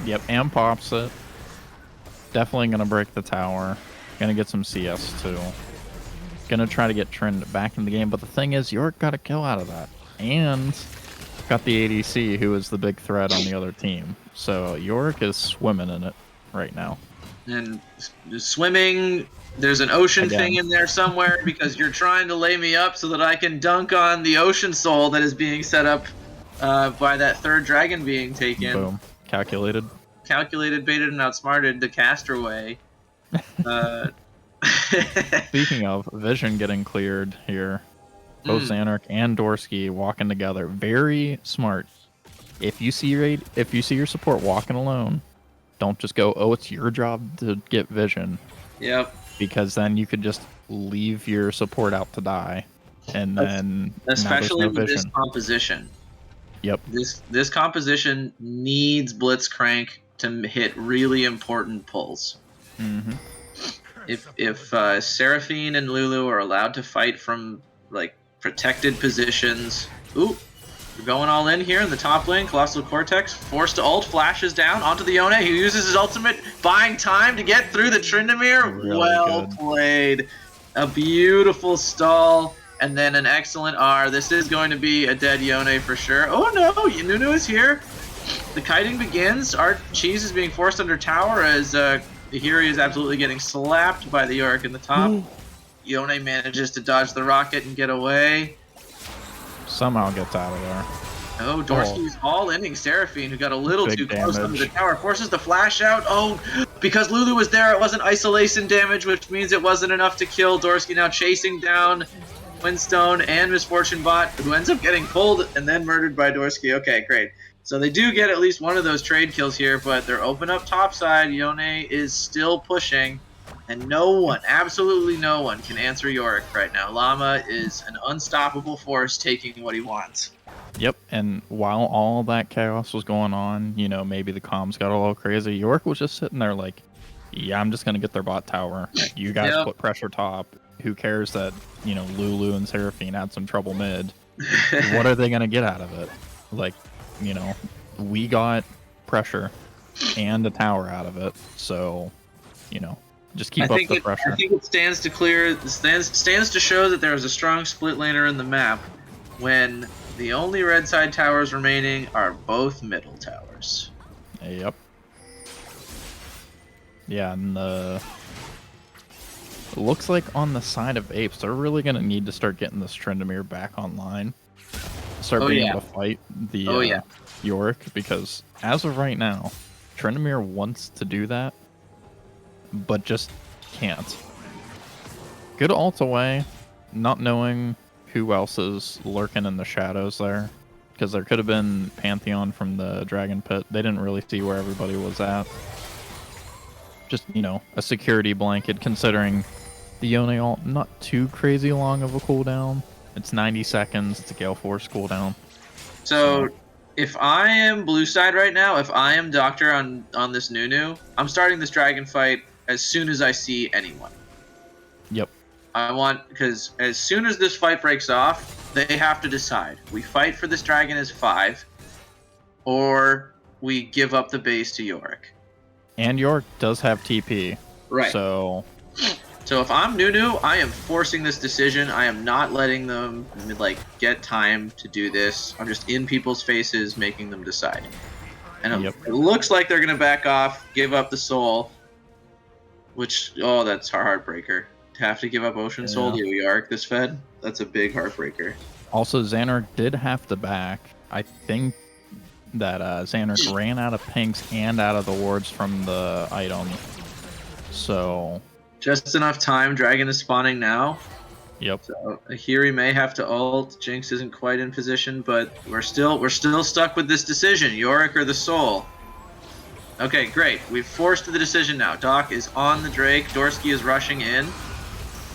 Yep, and pops it. Definitely going to break the tower. Going to get some CS, too. Going to try to get Trend back in the game, but the thing is, Yorick got a kill out of that. And got the ADC, who is the big threat on the other team. So Yorick is swimming in it right now. And swimming, there's an ocean thing in there somewhere because you're trying to lay me up so that I can dunk on the ocean soul that is being set up by that third dragon being taken. Boom. Calculated, baited, and outsmarted the Casterway. Speaking of, Vision getting cleared here. Both Zanrick and Dorski walking together. Very smart. If you see your support walking alone, don't just go, oh, it's your job to get Vision. Yep. Because then you could just leave your support out to die. And then especially with this composition. Yep. This composition needs Blitzcrank to hit really important pulls. If Seraphine and Lulu are allowed to fight from like protected positions. Ooh, we're going all in here in the top lane. Kolossal Kortex forced to ult, flashes down onto the Yone. He uses his ultimate, buying time to get through the Tryndamere. Really well good. played. A beautiful stall, and then an excellent R. This is going to be a dead Yone for sure. Oh no, Nunu is here. The kiting begins. Our Cheez is being forced under tower as ihiri is absolutely getting slapped by the Yorick in the top. Yone manages to dodge the rocket and get away. Somehow gets out of there. Oh, Dorski's all-inning Seraphine, who got a little Big too close damage. under the tower, forces the flash out. Oh, because Lulu was there, it wasn't isolation damage, which means it wasn't enough to kill. Dorski now chasing down Quinstone and Misfortune Bot, who ends up getting pulled and then murdered by Dorski. Okay, great. So they do get at least one of those trade kills here, but they're open up topside. Yone is still pushing. And no one, absolutely no one, can answer Yorick right now. Llama is an unstoppable force taking what he wants. Yep, and while all that chaos was going on, maybe the comms got a little crazy, Yorick was just sitting there like, yeah, I'm just going to get their bot tower. You guys put pressure top. Who cares that, Lulu and Seraphine had some trouble mid? What are they going to get out of it? Like, we got pressure and a tower out of it, so, just keep up the pressure. I think it stands to show that there is a strong split laner in the map when the only red side towers remaining are both middle towers. Yep. Yeah, and it looks like on the side of A.P.E.S, they're really going to need to start getting this Tryndamere back online. Start being able to fight the Yorick, because as of right now, Tryndamere wants to do that, but just can't. Good ult away, not knowing who else is lurking in the shadows there. Because there could have been Pantheon from the Dragon Pit. They didn't really see where everybody was at. Just, you know, a security blanket considering the Yone ult not too crazy long of a cooldown. It's 90 seconds. It's a Gale Force cooldown. So if I am blue side right now, if I am Doctor on this Nunu, I'm starting this dragon fight as soon as I see anyone. Yep. Because as soon as this fight breaks off, they have to decide. We fight for this dragon as 5, or we give up the base to Yorick. And Yorick does have TP. Right. So if I'm Nunu, I am forcing this decision. I am not letting them get time to do this. I'm just in people's faces, making them decide. And it looks like they're gonna back off, give up the soul. Which that's our heartbreaker. To have to give up Ocean Soul to Yorick this fed. That's a big heartbreaker. Also, Zanrick did have to back. I think that Zanrick ran out of pinks and out of the wards from the item. So just enough time. Dragon is spawning now. Yep. So ihiri may have to ult. Jinx isn't quite in position, but we're still stuck with this decision. Yorick or the soul. Okay, great. We've forced the decision now. Doc is on the Drake. Dorski is rushing in.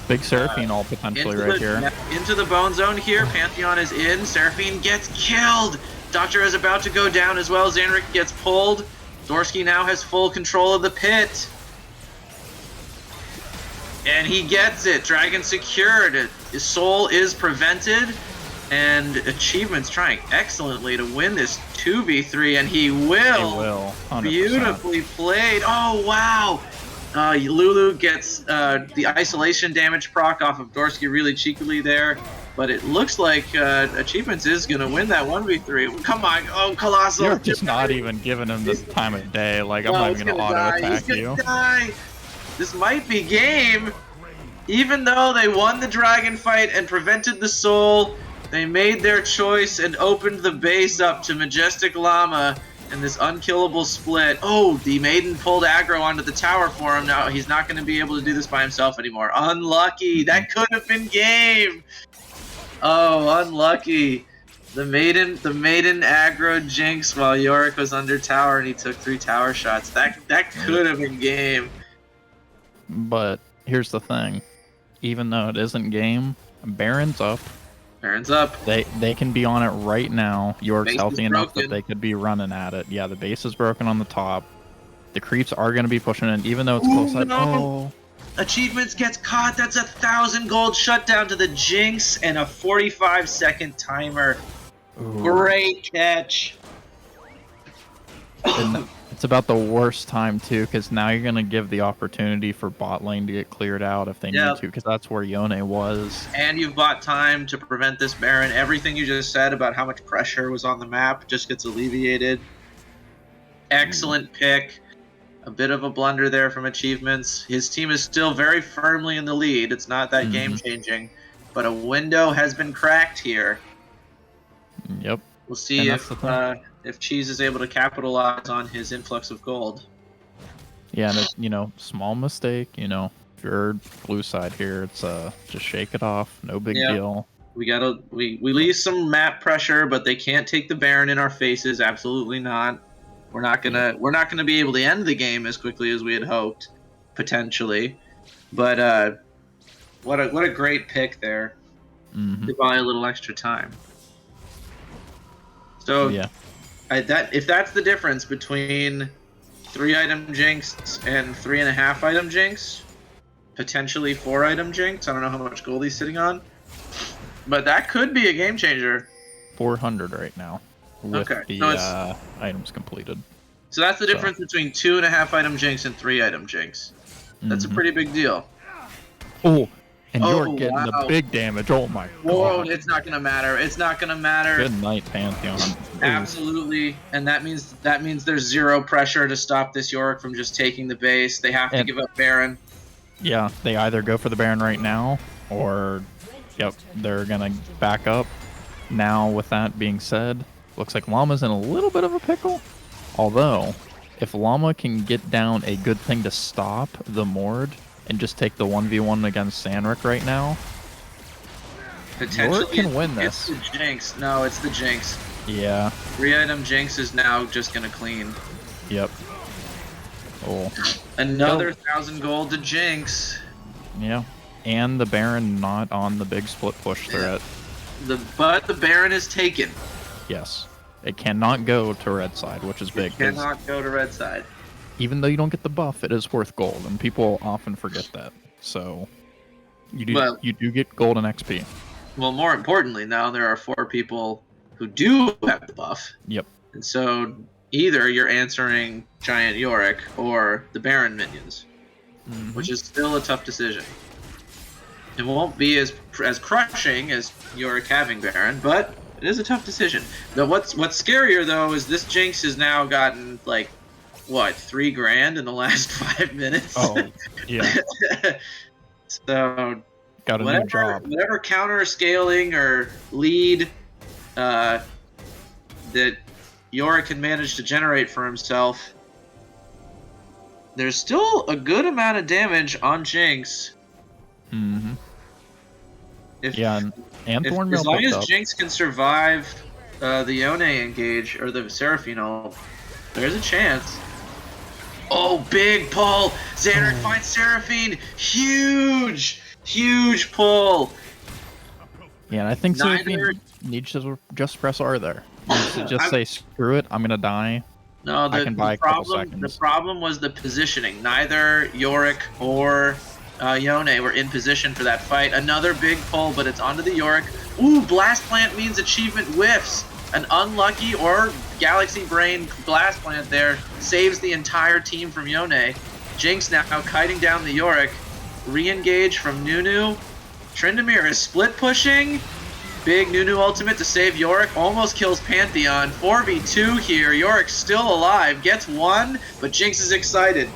Big Seraphine ult potentially right here. Into the bone zone here. Pantheon is in. Seraphine gets killed. Doctor is about to go down as well. Zanrick gets pulled. Dorski now has full control of the pit. And he gets it. Dragon secured. His soul is prevented. And Achievement's trying excellently to win this 2v3, and he will. He will. 100%. Beautifully played. Oh, wow. Lulu gets the isolation damage proc off of Dorski really cheekily there. But it looks like Achievements is going to win that 1v3. Come on. Oh, Kolossal. You're just not even giving him this time of day. Like, I'm not even going to auto-attack you. Die. This might be game. Even though they won the dragon fight and prevented the soul, they made their choice and opened the base up to TehMajesticLlama in this unkillable split. Oh, the Maiden pulled aggro onto the tower for him. Now he's not going to be able to do this by himself anymore. Unlucky. That could have been game. Oh, unlucky. The Maiden aggro Jinx while Yorick was under tower and he took 3 tower shots. That could have been game. But here's the thing. Even though it isn't game, Baron's up. Baron's up. They can be on it right now. Yorick's healthy enough that broken. they could be running at it. Yeah, the base is broken on the top. The creeps are going to be pushing in, even though it's close. No. Achievements gets caught. That's 1,000 gold shutdown to the Jinx and a 45-second timer. Ooh. Great catch. And it's about the worst time too, because now you're going to give the opportunity for bot lane to get cleared out if they need to, because that's where Yone was. And you've bought time to prevent this Baron. Everything you just said about how much pressure was on the map just gets alleviated. Excellent pick. A bit of a blunder there from Achievements. His team is still very firmly in the lead. It's not that game-changing, but a window has been cracked here. Yep. We'll see if Cheez is able to capitalize on his influx of gold. Yeah, and small mistake. If you're blue side here, it's just shake it off. No big deal. We leave some map pressure, but they can't take the Baron in our faces. Absolutely not. We're not gonna be able to end the game as quickly as we had hoped, potentially. But what a great pick there to buy a little extra time. So yeah. If that's the difference between 3-item Jinx and 3.5-item Jinx, potentially 4-item Jinx. I don't know how much gold he's sitting on, but that could be a game changer. 400 right now with the items completed. So that's the difference between 2.5-item Jinx and 3-item Jinx. That's a pretty big deal. Oh. And you're getting the big damage. Oh my god. Whoa, it's not gonna matter. It's not gonna matter. Good night, Pantheon. Absolutely. And that means there's zero pressure to stop this Yorick from just taking the base. They have to give up Baron. Yeah, they either go for the Baron right now, or they're gonna back up. Now, with that being said, looks like Llama's in a little bit of a pickle. Although, if Llama can get down a good thing to stop the Mord and just take the 1v1 against Zanrick right now, Potentially, Yorick can win this. It's the Jinx. No, it's the Jinx. Yeah. 3-item Jinx is now just gonna clean. Yep. Oh. Another 1,000 gold to Jinx. Yeah. And the Baron not on the big split push threat. But the Baron is taken. Yes. It cannot go to red side, which is big. It cannot go to red side. Even though you don't get the buff, it is worth gold, and people often forget that. So you do get gold and XP. Well, more importantly, now there are 4 people who do have the buff. Yep. And so either you're answering Giant Yorick or the Baron minions, which is still a tough decision. It won't be as crushing as Yorick having Baron, but it is a tough decision. What's scarier though is this Jinx has now gotten like what, 3 grand in the last 5 minutes. Oh, yeah. So got a new job. Whatever counter scaling or lead that Yorick can manage to generate for himself, there's still a good amount of damage on Jinx. Mm-hmm. And Thornmail as long as up. Jinx can survive the Yone engage or the Seraphine ult, there's a chance. Oh, big pull! Zanrick finds Seraphine! Huge pull! Yeah, and I think Seraphine needs to just press R there. Needs to just say, screw it, I'm gonna die. No, I can buy a couple seconds. The problem was the positioning. Neither Yorick or Yone were in position for that fight. Another big pull, but it's onto the Yorick. Ooh, Blast Plant means achievement whiffs. An unlucky or Galaxy Brain Blast Plant there saves the entire team from Yone. Jinx now kiting down the Yorick. Re-engage from Nunu. Tryndamere is split pushing. Big Nunu ultimate to save Yorick. Almost kills Pantheon. 4v2 here. Yorick's still alive. Gets 1, but Jinx is excited.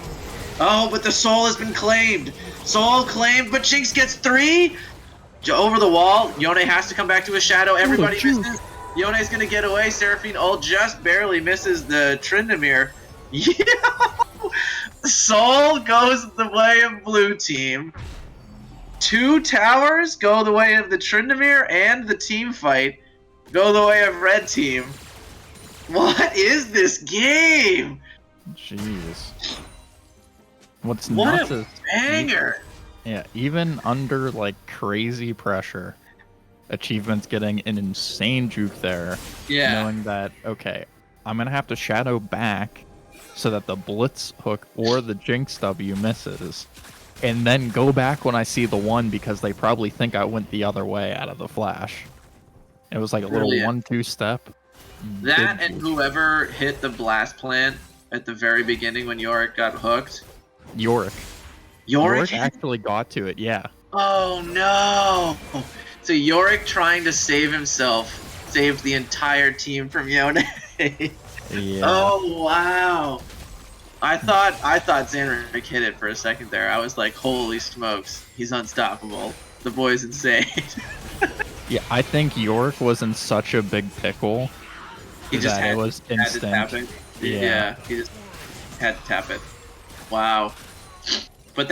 Oh, but the soul has been claimed. Soul claimed, but Jinx gets 3. Over the wall. Yone has to come back to his shadow. Everybody misses. Yone's gonna get away. Seraphine ult just barely misses the Tryndamere. Yeah. Soul goes the way of blue team. 2 towers go the way of the Tryndamere, and the team fight go the way of red team. What is this game? Jeez. What's what nuts a banger! Even under like crazy pressure, Achievement's getting an insane juke there. Yeah. Knowing that, okay, I'm gonna have to shadow back so that the Blitz hook or the Jinx W misses, and then go back when I see the 1 because they probably think I went the other way out of the flash. It was like a little 1-2 step. That and whoever hit the blast plant at the very beginning when Yorick got hooked. Yorick actually got to it, yeah. Oh no! So Yorick trying to save himself saved the entire team from Yone. Yeah. Oh wow! I thought Zanrick hit it for a second there. I was like, holy smokes, he's unstoppable. The boy's insane. Yeah, I think Yorick was in such a big pickle He just that it was instant. Had to tap it. Yeah, he just had to tap it. Wow. But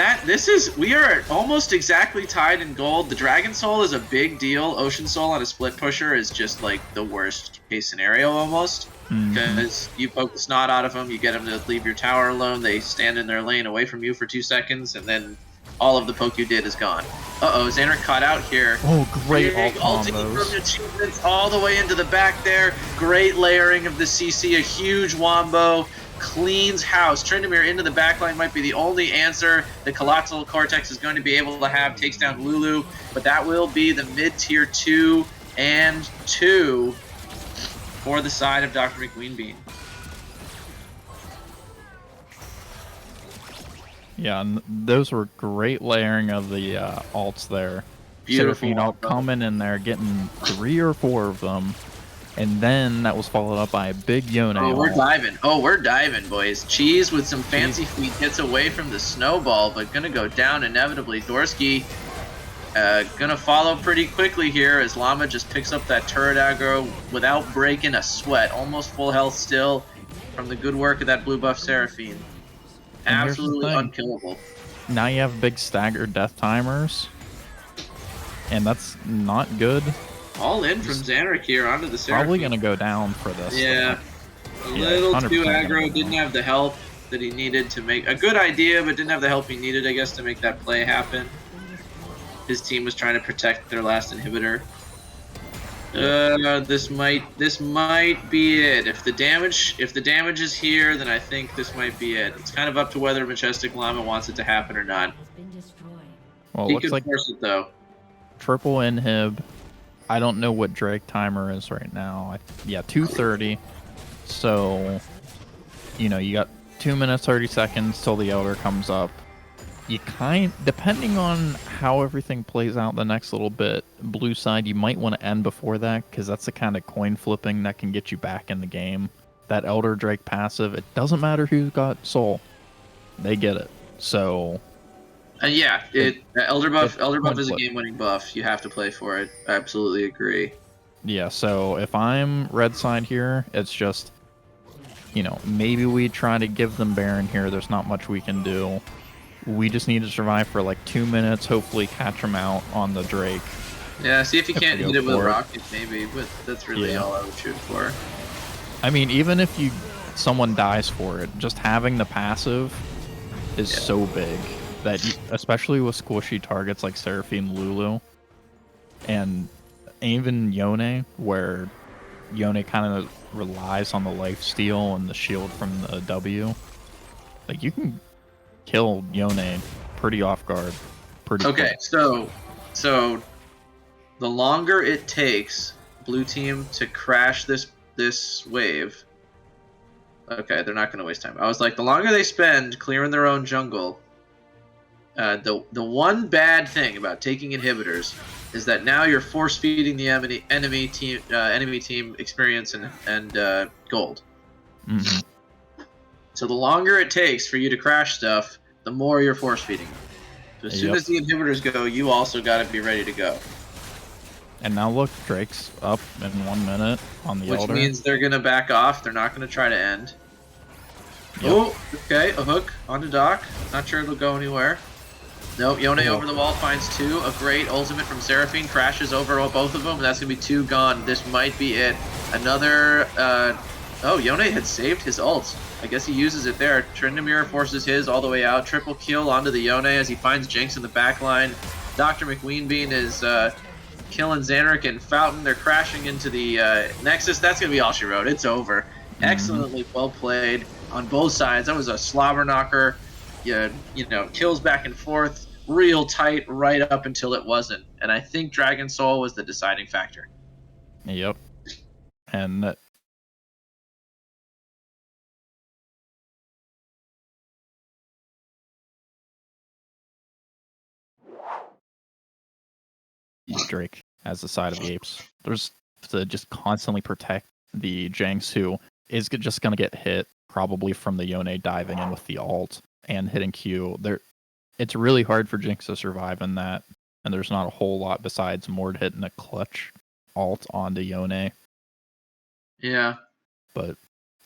we are almost exactly tied in gold. The Dragon Soul is a big deal. Ocean Soul on a split pusher is just like the worst case scenario almost. Because you poke the snot out of them, you get them to leave your tower alone, they stand in their lane away from you for 2 seconds, and then all of the poke you did is gone. Uh-oh, Zanrick caught out here. Oh, great ulting from achievements all the way into the back there. Great layering of the CC, a huge wombo. Cleans house. Tryndamere into the backline might be the only answer the Kolossal Kortex is going to be able to have. Takes down Lulu, but that will be the mid-tier 2 and 2 for the side of DrMcWeenBean. Yeah, and those were great layering of the alts there. Beautiful. Seraphine coming in there, getting 3 or 4 of them. And then that was followed up by a big Yone. Oh, we're diving. Oh, we're diving, boys. Cheez with some fancy feet gets away from the snowball, but gonna go down inevitably. Dorski gonna follow pretty quickly here as Llama just picks up that turret aggro without breaking a sweat. Almost full health still from the good work of that blue buff Seraphine. Absolutely unkillable. now you have big staggered death timers, and that's not good. All in from Zanrick here onto the Seraphine. Probably going to go down for this. Yeah. Though. A little 100% too gonna aggro, go didn't down. have the help that he needed to make a good idea, but didn't have the help he needed, I guess, to make that play happen. His team was trying to protect their last inhibitor. This might be it. If the damage is here, then I think this might be it. It's kind of up to whether MajesticLlama wants it to happen or not. Well, He looks could like force it though. triple inhib. I don't know what Drake timer is right now. Yeah, 2:30. So, you got 2 minutes 30 seconds till the Elder comes up. You depending on how everything plays out the next little bit, blue side, you might want to end before that, because that's the kind of coin flipping that can get you back in the game. That Elder Drake passive, it doesn't matter who's got soul. They get it. So... yeah, Elder buff is a flip. game-winning buff. You have to play for it. I absolutely agree. Yeah, so if I'm red side here, it's just, maybe we try to give them Baron here. There's not much we can do. We just need to survive for like 2 minutes, hopefully catch them out on the Drake. Yeah, see if you can't hit it with a for it. rocket, maybe, but that's really all I would shoot for. I mean, even if someone dies for it, just having the passive is so big that, especially with squishy targets like Seraphine Lulu, and even Yone, where Yone kind of relies on the lifesteal and the shield from the W, like you can kill Yone pretty off guard. Pretty quick. So the longer it takes blue team to crash this wave, okay, they're not going to waste time. I was like, the longer they spend clearing their own jungle, the one bad thing about taking inhibitors is that now you're force feeding the enemy team experience and gold. Mm-hmm. So the longer it takes for you to crash stuff, the more you're force feeding them. So as soon as the inhibitors go, you also got to be ready to go. And now look, Drake's up in 1 minute on the Elder. Which means they're going to back off. They're not going to try to end. Yep. Oh, okay, a hook onto Doc. Not sure it'll go anywhere. Nope, Yone over the wall finds 2. A great ultimate from Seraphine. Crashes over both of them. That's going to be 2 gone. This might be it. Another... oh, Yone had saved his ult. I guess he uses it there. Tryndamere forces his all the way out. Triple kill onto the Yone as he finds Jinx in the back line. DrMcWeenBean is killing Zanrick and Fountain. They're crashing into the Nexus. That's going to be all she wrote. It's over. Mm-hmm. Excellently well played on both sides. That was a slobber knocker. Kills back and forth. Real tight right up until it wasn't. And I think Dragon Soul was the deciding factor. Yep. And... Drake as the side of the Apes. There's to just constantly protect the Jinx, who is just going to get hit probably from the Yone diving in with the ult and hitting Q. It's really hard for Jinx to survive in that, and there's not a whole lot besides Mord hitting a clutch ult onto Yone. Yeah. But,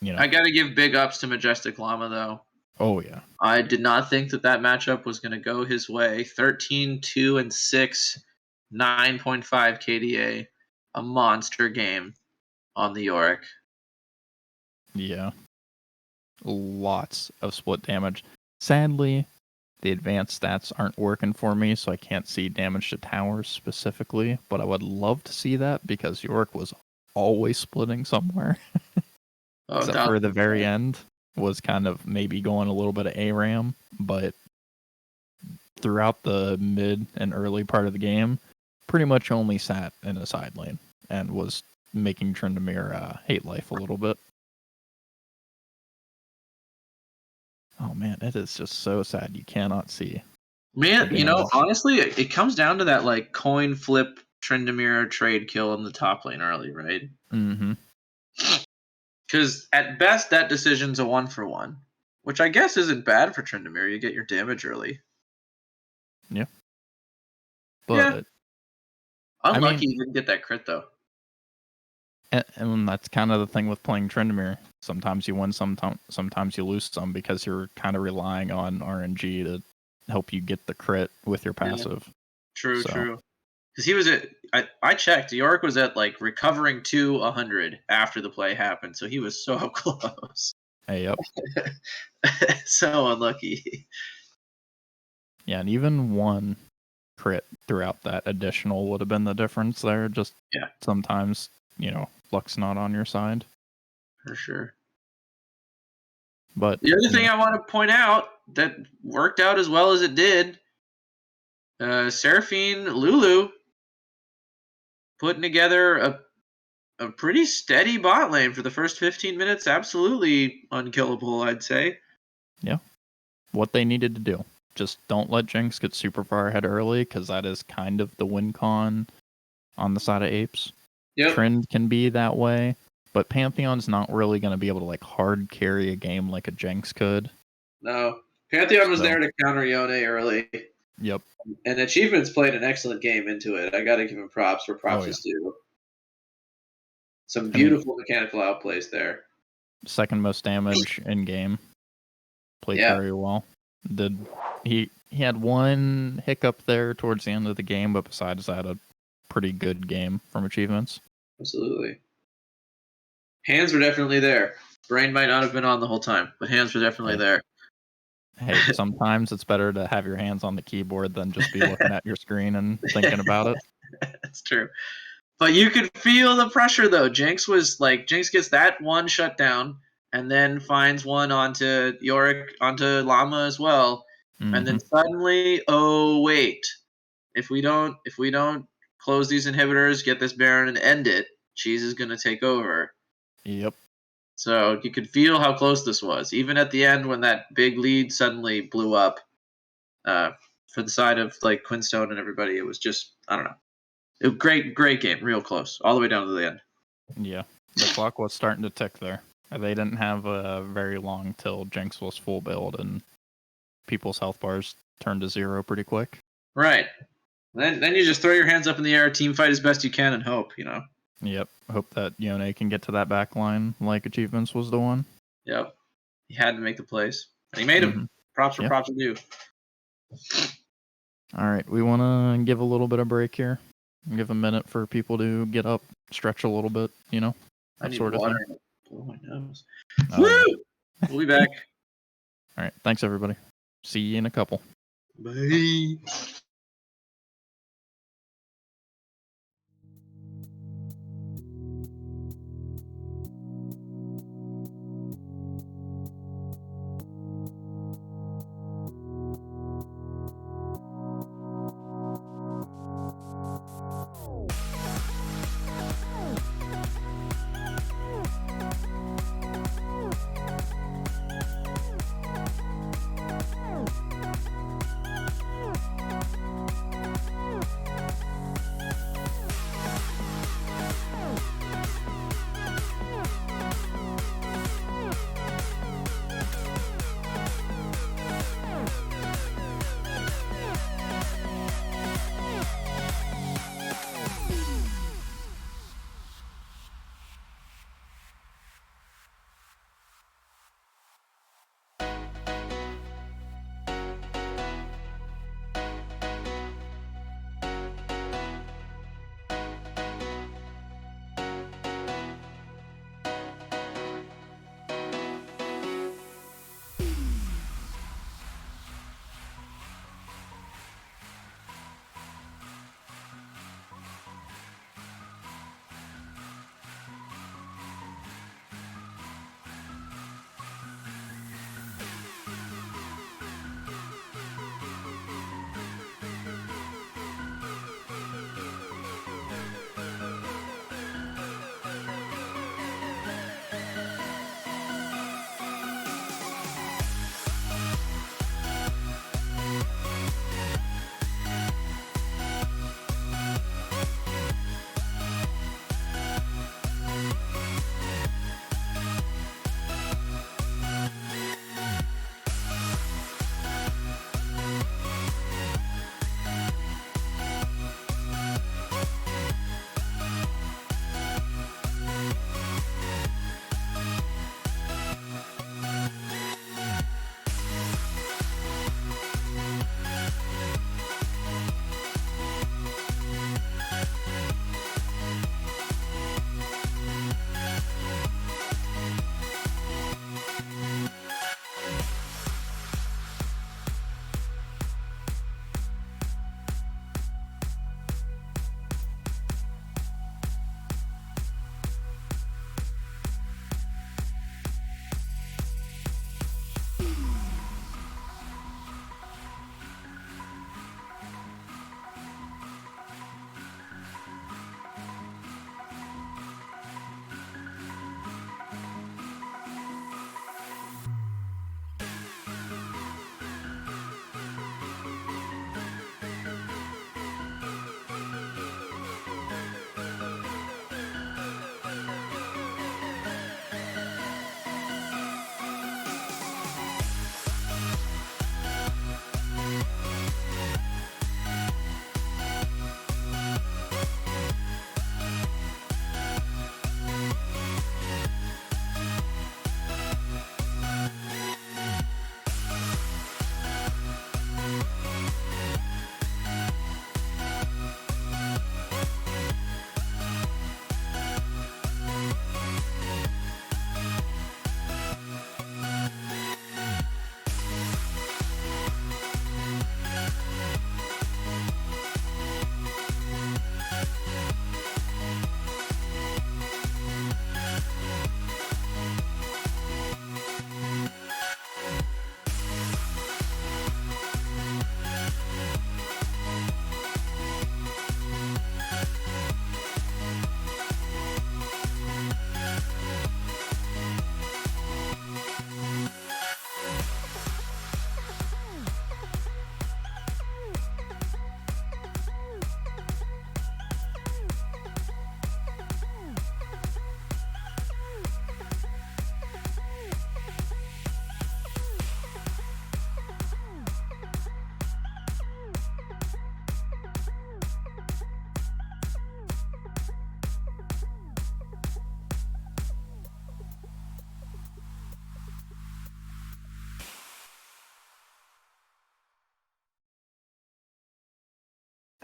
I got to give big ups to MajesticLlama, though. Oh, yeah. I did not think that matchup was going to go his way. 13, 2, and 6. 9.5 KDA, a monster game on the Yorick. Yeah. Lots of split damage. Sadly, the advanced stats aren't working for me, so I can't see damage to towers specifically, but I would love to see that because Yorick was always splitting somewhere. Except for the very end was kind of maybe going a little bit of ARAM, but throughout the mid and early part of the game, pretty much only sat in a side lane and was making Tryndamere hate life a little bit. Oh man, it is just so sad you cannot see. Man, honestly, it comes down to that like coin flip Tryndamere trade kill in the top lane early, right? Mm-hmm. Because at best that decision's a 1-for-1, which I guess isn't bad for Tryndamere. You get your damage early. Yeah. But unlucky you didn't get that crit though. And that's kind of the thing with playing Tryndamere. Sometimes you win, sometimes you lose some because you're kind of relying on RNG to help you get the crit with your passive. True, So. true. Because he was at, I checked, Yorick was at like recovering to 100 after the play happened, so he was so close. Hey, yep. So unlucky. Yeah, and even one crit throughout that additional would have been the difference there. Just sometimes, luck's not on your side. For sure. But the other thing I want to point out that worked out as well as it did, Seraphine Lulu putting together a pretty steady bot lane for the first 15 minutes. Absolutely unkillable, I'd say. Yeah. What they needed to do. Just don't let Jinx get super far ahead early, because that is kind of the win con on the side of A.P.E.S. Yep. Trend can be that way, but Pantheon's not really going to be able to like hard carry a game like a Jinx could. No. Pantheon was there to counter Yone early. Yep. And Achievements played an excellent game into it. I got to give him props where props is due. Some beautiful mechanical outplays there. Second most damage in game. Played very well. He had one hiccup there towards the end of the game, but besides that, a pretty good game from Achievements. Absolutely. Hands were definitely there. Brain might not have been on the whole time, but hands were definitely there. Hey, sometimes it's better to have your hands on the keyboard than just be looking at your screen and thinking about it. That's true. But you could feel the pressure, though. Jinx gets that one shut down, and then finds one onto Yorick, onto Llama as well. Mm-hmm. And then suddenly, oh wait, if we don't close these inhibitors, get this Baron and end it, Cheez is gonna take over. Yep. So you could feel how close this was. Even at the end when that big lead suddenly blew up for the side of like Quinstone and everybody, it was just, I don't know. It was great game, real close, all the way down to the end. Yeah, the clock was starting to tick there. They didn't have very long till Jinx was full build, and people's health bars turned to 0 pretty quick. Right. Then you just throw your hands up in the air, team fight as best you can, and hope, Yep. Hope that Yone can get to that back line like Achievements was the one. Yep. He had to make the plays. And he made them. Props for props are due. All right. We want to give a little bit of break here. Give a minute for people to get up, stretch a little bit, I need sort of water. thing. Blow my nose. Woo! We'll be back. All right. Thanks, everybody. See you in a couple. Bye.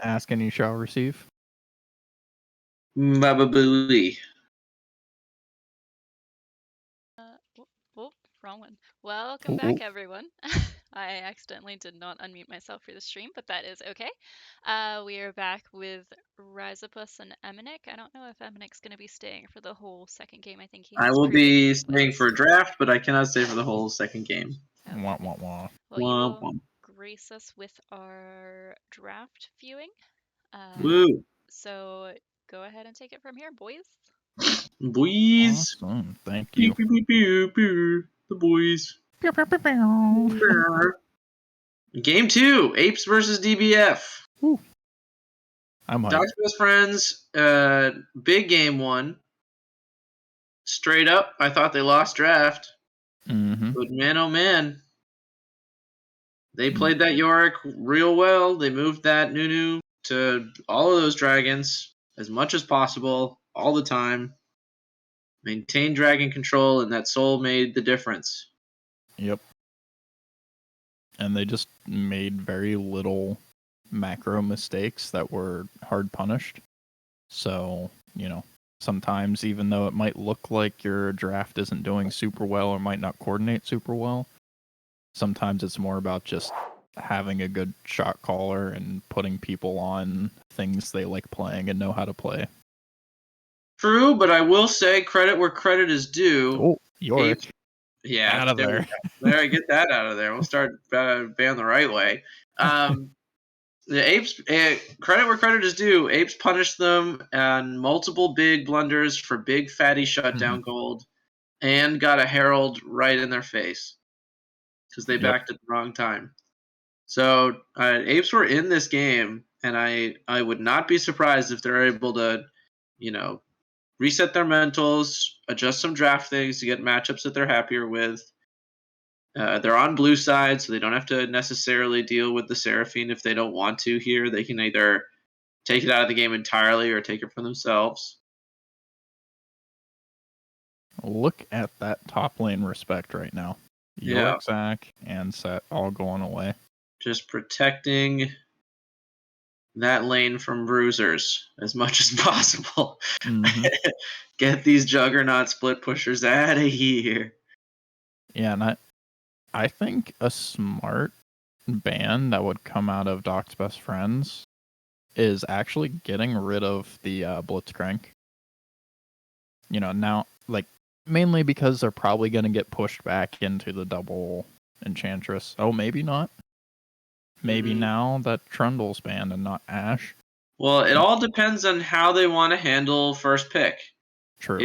Ask and you shall receive. Bababooey. Whoop, wrong one. Welcome back, everyone. I accidentally did not unmute myself for the stream, but that is okay. We are back with Rhizopus and Eminek. I don't know if Eminik's going to be staying for the whole second game. I think he has I will pre-game be he staying for a plays. draft, but I cannot stay for the whole second game. Okay. Wah, wah, wah. Well, you Womp will womp. grace us with our draft viewing. Woo. So go ahead and take it from here, boys. Boys. Awesome. Thank Pew, you. pew, pew, pew, pew. The boys. Pew, pew, pew, pew. Game 2, Apes versus DBF. Woo. I'm hyped. Doc's Best Friends, big game 1. Straight up, I thought they lost draft. Mm-hmm. But man, oh man. They played that Yorick real well. They moved that Nunu to all of those dragons as much as possible, all the time. Maintained dragon control, and that soul made the difference. Yep. And they just made very little macro mistakes that were hard punished. So, sometimes even though it might look like your draft isn't doing super well or might not coordinate super well, sometimes it's more about just having a good shot caller and putting people on things they like playing and know how to play. True, but I will say credit where credit is due. Oh, Yorick. Yeah, Out of there. There, get that out of there. We'll start ban the right way. The Apes, credit where credit is due. Apes punished them on multiple big blunders for big fatty shutdown gold, and got a herald right in their face because they backed at the wrong time. So Apes were in this game, and I would not be surprised if they're able to, reset their mentals, adjust some draft things to get matchups that they're happier with. They're on blue side, so they don't have to necessarily deal with the Seraphine if they don't want to here. They can either take it out of the game entirely or take it for themselves. Look at that top lane respect right now. Yeah. Yorick, Zach, and Set all going away. Just protecting that lane from bruisers as much as possible. Mm-hmm. Get these juggernaut split pushers out of here. Yeah, and I think a smart ban that would come out of Doc's Best Friends is actually getting rid of the Blitzcrank. Now, mainly because they're probably going to get pushed back into the double Enchantress. Oh, maybe not. Maybe now that Trundle's banned and not Ashe. Well, it all depends on how they want to handle first pick. True.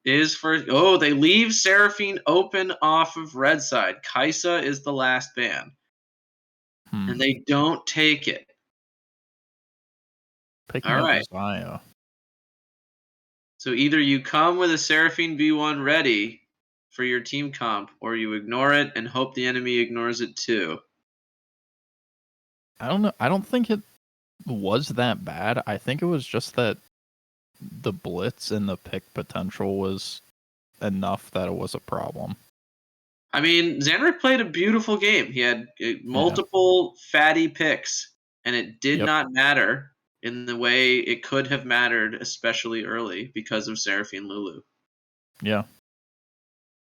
Is first. Oh, they leave Seraphine open off of red side. Kaisa is the last ban, and they don't take it. Picking all up right. Zaya. So either you come with a Seraphine B1 ready for your team comp, or you ignore it and hope the enemy ignores it too. I don't know. I don't think it was that bad. I think it was just that the blitz and the pick potential was enough that it was a problem. I mean, Zanrick played a beautiful game. He had multiple fatty picks, and it did not matter in the way it could have mattered, especially early, because of Seraphine Lulu. Yeah.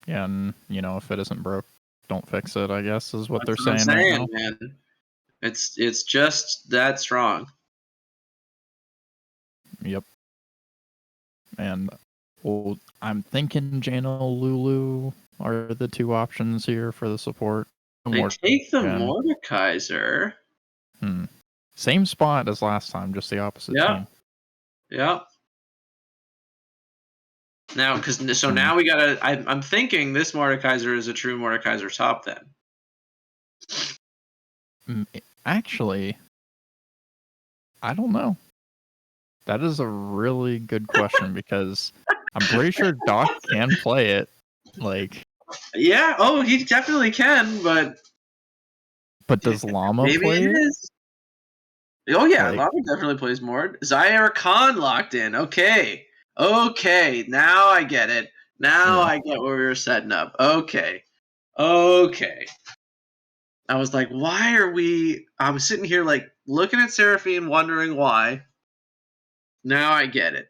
Yeah, and, if it isn't broke, don't fix it, I guess, is what That's they're saying right now. Man. It's just that strong. Yep. And I'm thinking Jano, Lulu are the two options here for the support. They take the Mordekaiser. Same spot as last time, just the opposite team. Yeah. Now, now we gotta. I'm thinking this Mordekaiser is a true Mordekaiser top then. Actually, I don't know. That is a really good question because I'm pretty sure Doc can play it. Yeah, he definitely can, but does Llama play it? Is. Oh yeah, Llama definitely plays Mord. Zaire Khan locked in. Okay, now I get it. Now I get what we were setting up. Okay. I was like, why are we? I was sitting here like looking at Seraphine, wondering why. Now I get it.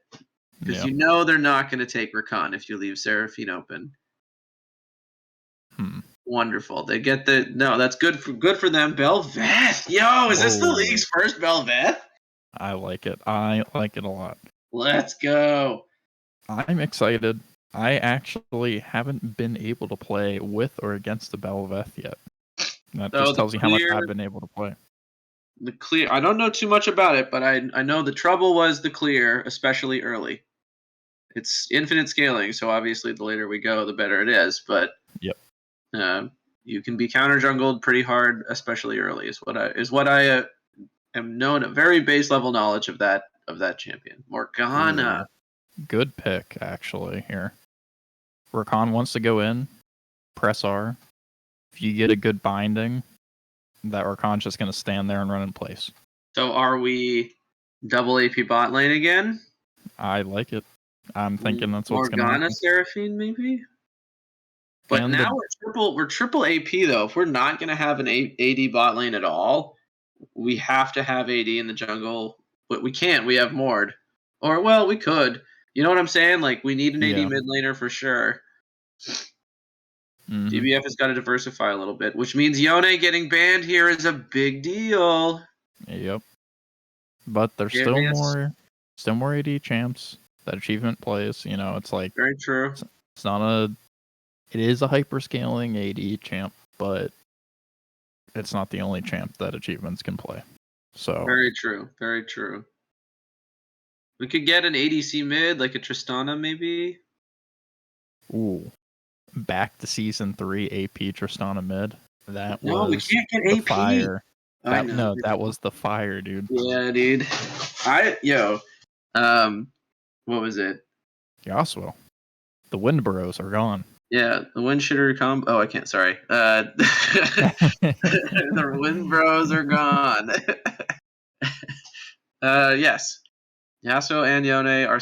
Because you know they're not going to take Rakan if you leave Seraphine open. Wonderful. They get that's good for them. Belveth. Yo, is this the league's first Belveth? I like it. I like it a lot. Let's go. I'm excited. I actually haven't been able to play with or against the Belveth yet. That just tells you how much I've been able to play. The clear. I don't know too much about it, but I know the trouble was the clear, especially early. It's infinite scaling, so obviously the later we go, the better it is. But you can be counter jungled pretty hard, especially early. Is what I am known. A very base level knowledge of that champion. Morgana. Ooh, good pick actually here. Rakan wants to go in. Press R. If you get a good binding, that Rakan's just going to stand there and run in place. So are we double AP bot lane again? I like it. I'm thinking that's what's going to happen. Morgana Seraphine, maybe? But and now we're triple AP, though. If we're not going to have an AD bot lane at all, we have to have AD in the jungle. But we can't. We have Mord. Or, well, we could. You know what I'm saying? Like, we need an AD mid laner for sure. DBF has got to diversify a little bit, which means Yone getting banned here is a big deal. Yep. But there's still more AD champs that achievement plays. You know, it's like very true. It's not it is a hyperscaling AD champ, but it's not the only champ that achievements can play. So very true. Very true. We could get an ADC mid, like a Tristana, maybe. Ooh. Back to season 3 AP Tristana mid. That no, was we can't get AP. Fire. That was the fire, dude. Yeah, dude. What was it? Yasuo. The Windburrows are gone. Yeah, the wind shitter combo. Oh, I can't. Sorry. The Windburrows are gone. Yes. Yasuo and Yone are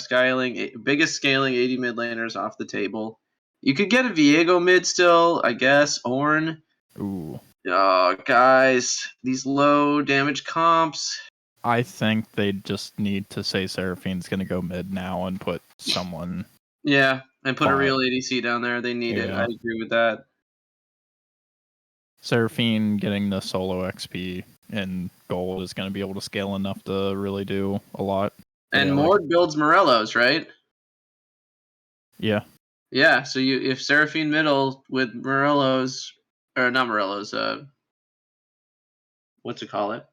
biggest scaling 80 mid laners off the table. You could get a Viego mid still, I guess. Ornn. Ooh. Oh, guys, these low damage comps. I think they just need to say Seraphine's going to go mid now and put someone. Yeah, and put a real ADC down there. They need it. I agree with that. Seraphine getting the solo XP in gold is going to be able to scale enough to really do a lot. And Mord builds Morellos, right? Yeah. Yeah, so if Seraphine middle with Morellos, or not Morellos, what's it call it?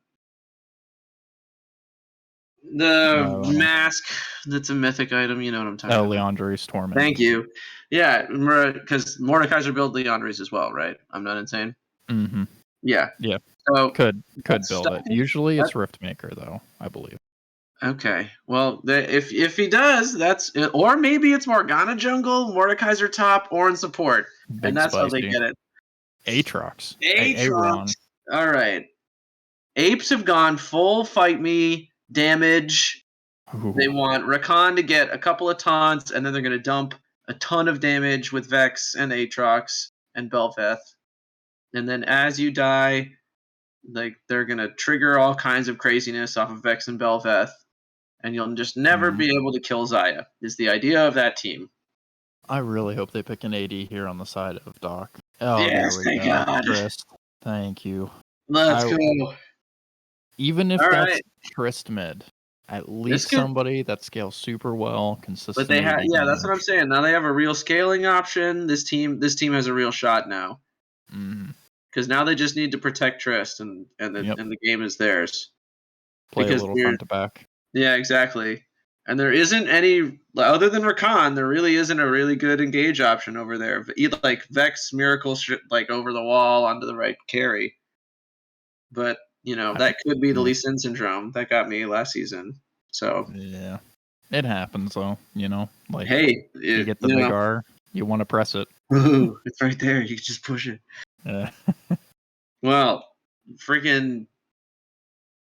The mask that's a mythic item, you know what I'm talking about. Liandry's Torment. Thank you. Yeah, because Mordekaiser build Liandry's as well, right? I'm not insane? Mm-hmm. Yeah. Yeah. So could build it. Usually it's Riftmaker, though, I believe. Okay. Well, if he does, or maybe it's Morgana jungle, Mordekaiser top, Ornn support. And that's how they get it. Aatrox. Aaron. All right. Apes have gone full fight me damage. Ooh. They want Rakan to get a couple of taunts, and then they're going to dump a ton of damage with Vex and Aatrox and Belveth. And then as you die, like they're going to trigger all kinds of craziness off of Vex and Belveth. And you'll just never be able to kill Xayah, is the idea of that team. I really hope they pick an AD here on the side of Doc. Oh, yes, there we go. God. Trist. Thank you. Let's go. Even if that's Trist mid, at least somebody that scales super well, consistent. But they have, that's what I'm saying. Now they have a real scaling option. This team has a real shot now. Because now they just need to protect Trist, and the game is theirs. Play a little front to back. Yeah, exactly. And there isn't any, other than Rakan, there really isn't a really good engage option over there. Like Vex, Miracle, like over the wall onto the right carry. But, that could be the Lee Sin syndrome that got me last season. So yeah, it happens though. Like hey, you get the big R, you want to press it. Ooh, it's right there. You can just push it. Yeah. Well, freaking.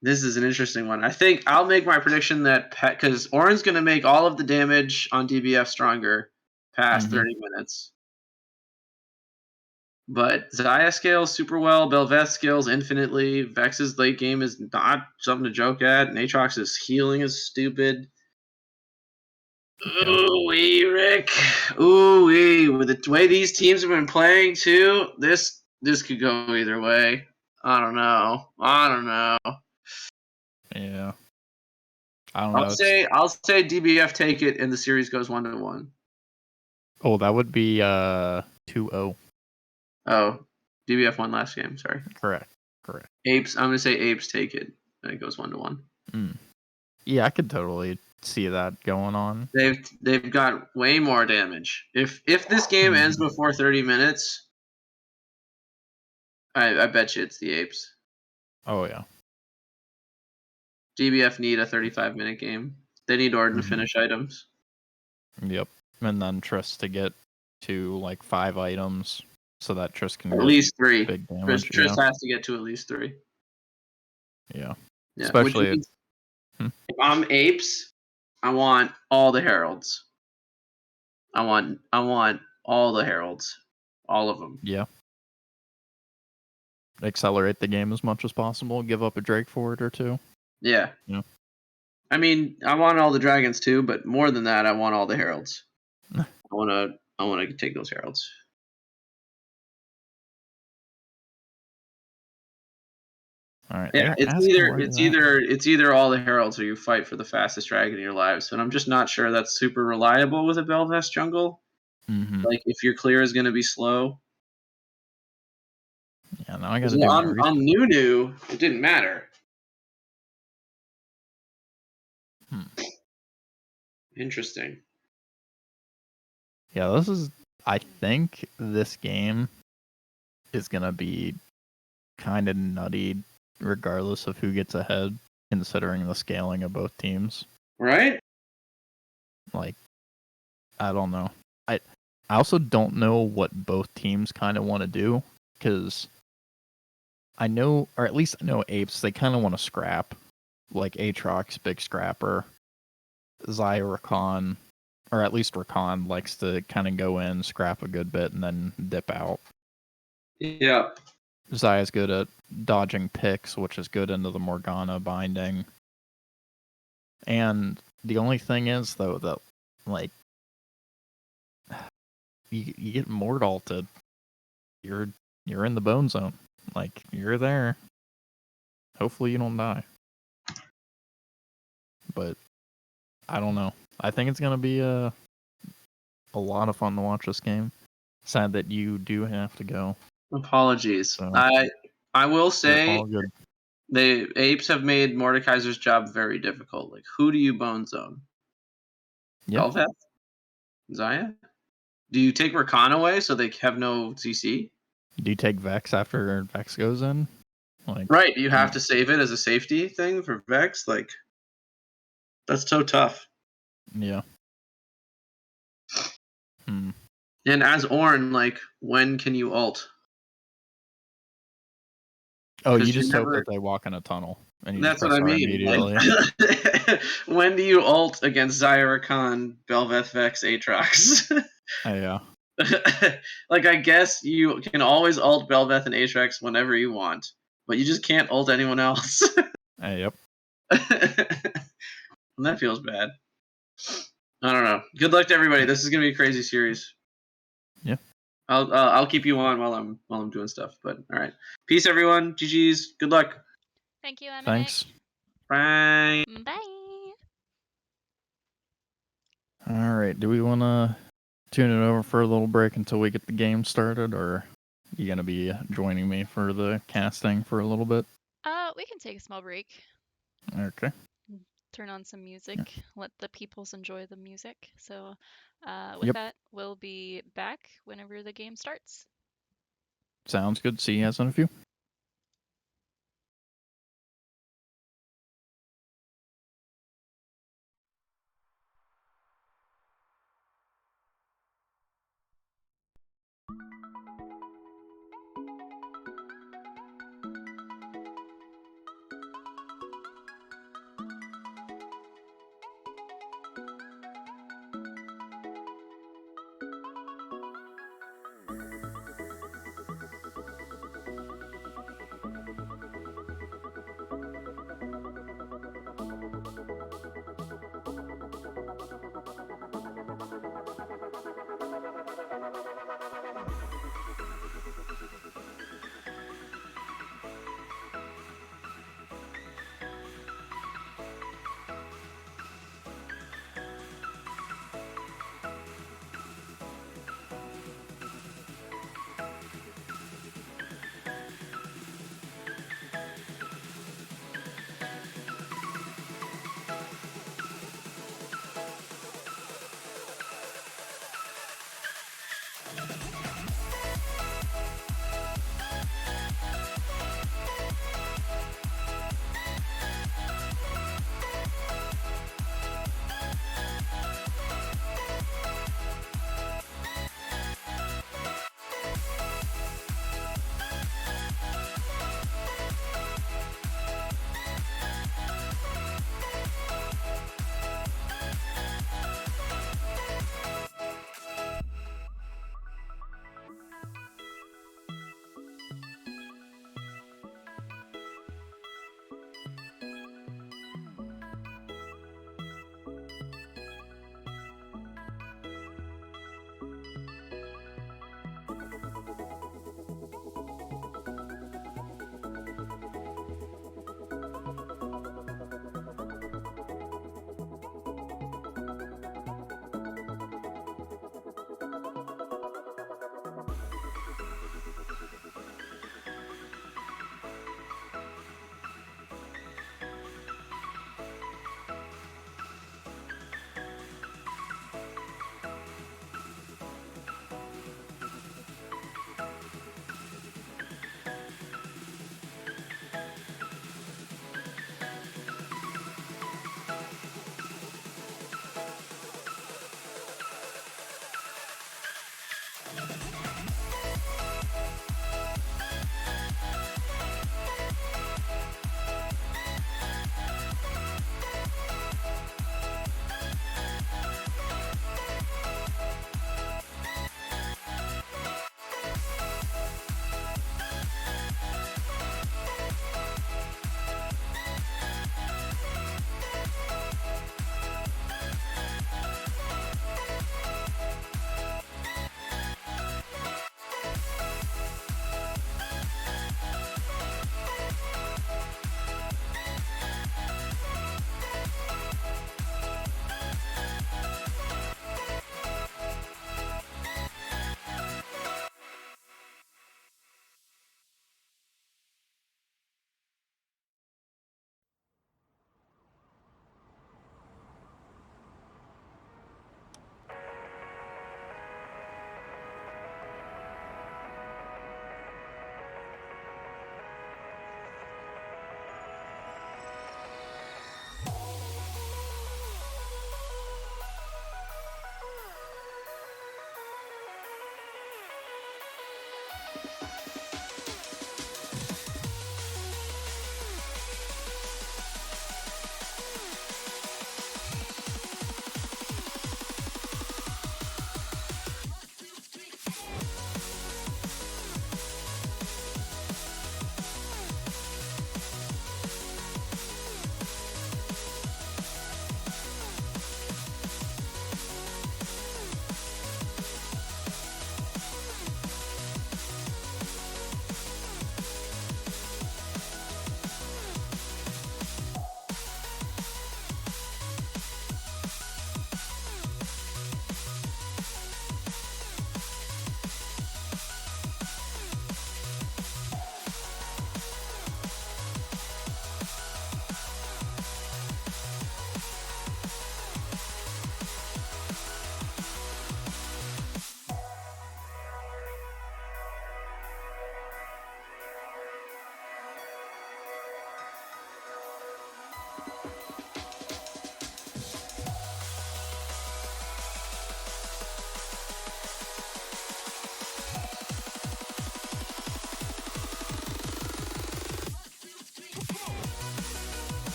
This is an interesting one. I think I'll make my prediction that because Ornn's going to make all of the damage on DBF stronger past 30 minutes. But Zaya scales super well. Bel'Veth scales infinitely. Vex's late game is not something to joke at. And Aatrox's healing is stupid. Yeah. Ooh-wee, Rick. Ooh-wee. With the way these teams have been playing, too, this could go either way. I don't know. Yeah. I don't know. I'll say DBF take it and the series goes 1-1. Oh, that would be 2-0. Oh, DBF won last game. Sorry. Correct. Apes. I'm gonna say Apes take it and it goes 1-1. Yeah, I could totally see that going on. They've got way more damage. If this game ends before 30 minutes, I bet you it's the Apes. Oh yeah. DBF need a 35-minute game. They need Orden to finish items. Yep. And then Triss to get to like 5 items so that Triss can At get least 3. big damage. Triss has to get to at least 3. Yeah. Yeah. Especially if I'm Apes, I want all the heralds. I want all the heralds. All of them. Yeah. Accelerate the game as much as possible. Give up a Drake for it or two. Yeah. Yeah. I mean, I want all the dragons too, but more than that, I want all the heralds. I wanna take those heralds. All right. Yeah, it's either all the heralds or you fight for the fastest dragon in your lives. And I'm just not sure that's super reliable with a Bel'Veth jungle. Like if your clear is gonna be slow. Yeah, now I gotta do my research. On Nunu, it didn't matter. Interesting. Yeah, I think this game is gonna be kind of nutty regardless of who gets ahead, considering the scaling of both teams. Right? Like, I don't know. I also don't know what both teams kind of want to do, because I know, or at least I know Apes, they kind of want to scrap. Like Aatrox, big scrapper. Zaya Rakan, or at least Rakan, likes to kind of go in, scrap a good bit, and then dip out. Yeah. Zaya's good at dodging picks, which is good into the Morgana binding. And the only thing is, though, that, like, you get Mordalted, you're in the bone zone. Like, you're there. Hopefully you don't die. But I don't know. I think it's gonna be a lot of fun to watch this game. Sad that you do have to go. Apologies. So, I will say all good. the Apes have made Mordekaiser's job very difficult. Like, who do you bone zone? Yeah. Bel'Veth? Zaya? Do you take Rakan away so they have no CC? Do you take Vex after Vex goes in? Like, Right, you have to save it as a safety thing for Vex. Like, that's so tough. Yeah. And as Ornn, like, when can you ult? Oh, you just hope that they walk in a tunnel and you That's just what press I R mean. immediately. Like, when do you ult against Zaya Rakan, Bel'Veth, Vex, Aatrox? Yeah. Like, I guess you can always ult Bel'Veth and Aatrox whenever you want, but you just can't ult anyone else. Yep. And that feels bad. I don't know. Good luck to everybody. This is gonna be a crazy series. Yeah. I'll keep you on while I'm doing stuff. But all right. Peace, everyone. GG's. Good luck. Thank you, Eminem. Thanks. Bye. Bye. All right. Do we want to tune it over for a little break until we get the game started, or are you going to be joining me for the casting for a little bit? We can take a small break. Okay. Turn on some music. Let the peoples enjoy the music. So, with that, we'll be back whenever the game starts. Sounds good. See you guys in a few.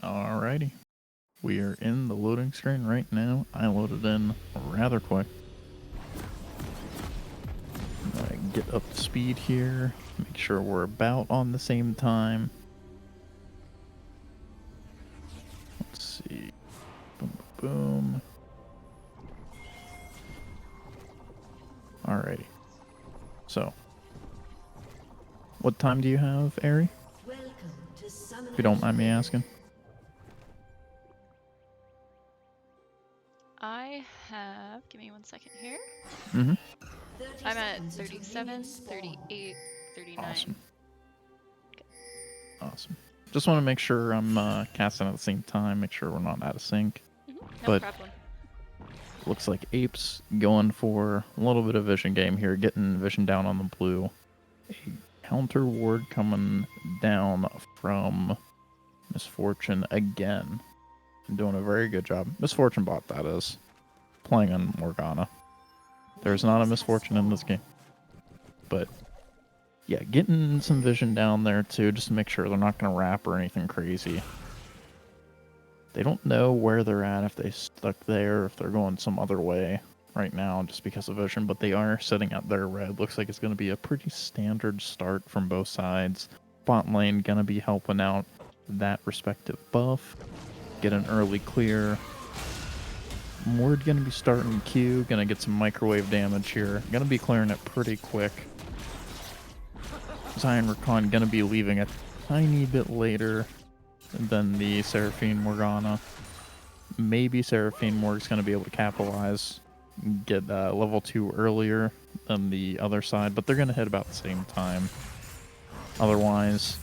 Alrighty. We are in the loading screen right now. I loaded in rather quick. Get up to speed here. Make sure we're about on the same time. Let's see. Boom, boom. Alrighty. So, what time do you have, Ari? If you don't mind me asking. I have, give me 1 second here. Mm-hmm. I'm at 37, 38, 39. Awesome. Awesome. Just want to make sure I'm casting at the same time, make sure we're not out of sync. No But problem. looks like A.P.E.S going for a little bit of vision game here, getting vision down on the blue. A counter ward coming down from Misfortune again. Doing a very good job. Misfortune bot, that is. Playing on Morgana. There's not a Misfortune in this game. But, yeah, getting some vision down there, too, just to make sure they're not going to wrap or anything crazy. They don't know where they're at, if they stuck there, if they're going some other way right now, just because of vision, but they are sitting at their red. Looks like it's going to be a pretty standard start from both sides. Bot lane going to be helping out that respective buff. Get an early clear. Mord going to be starting Q, going to get some microwave damage here. Going to be clearing it pretty quick. Zanrick going to be leaving a tiny bit later than the Seraphine Morgana. Maybe Seraphine Morg's going to be able to capitalize, get level 2 earlier than the other side, but they're going to hit about the same time. Otherwise,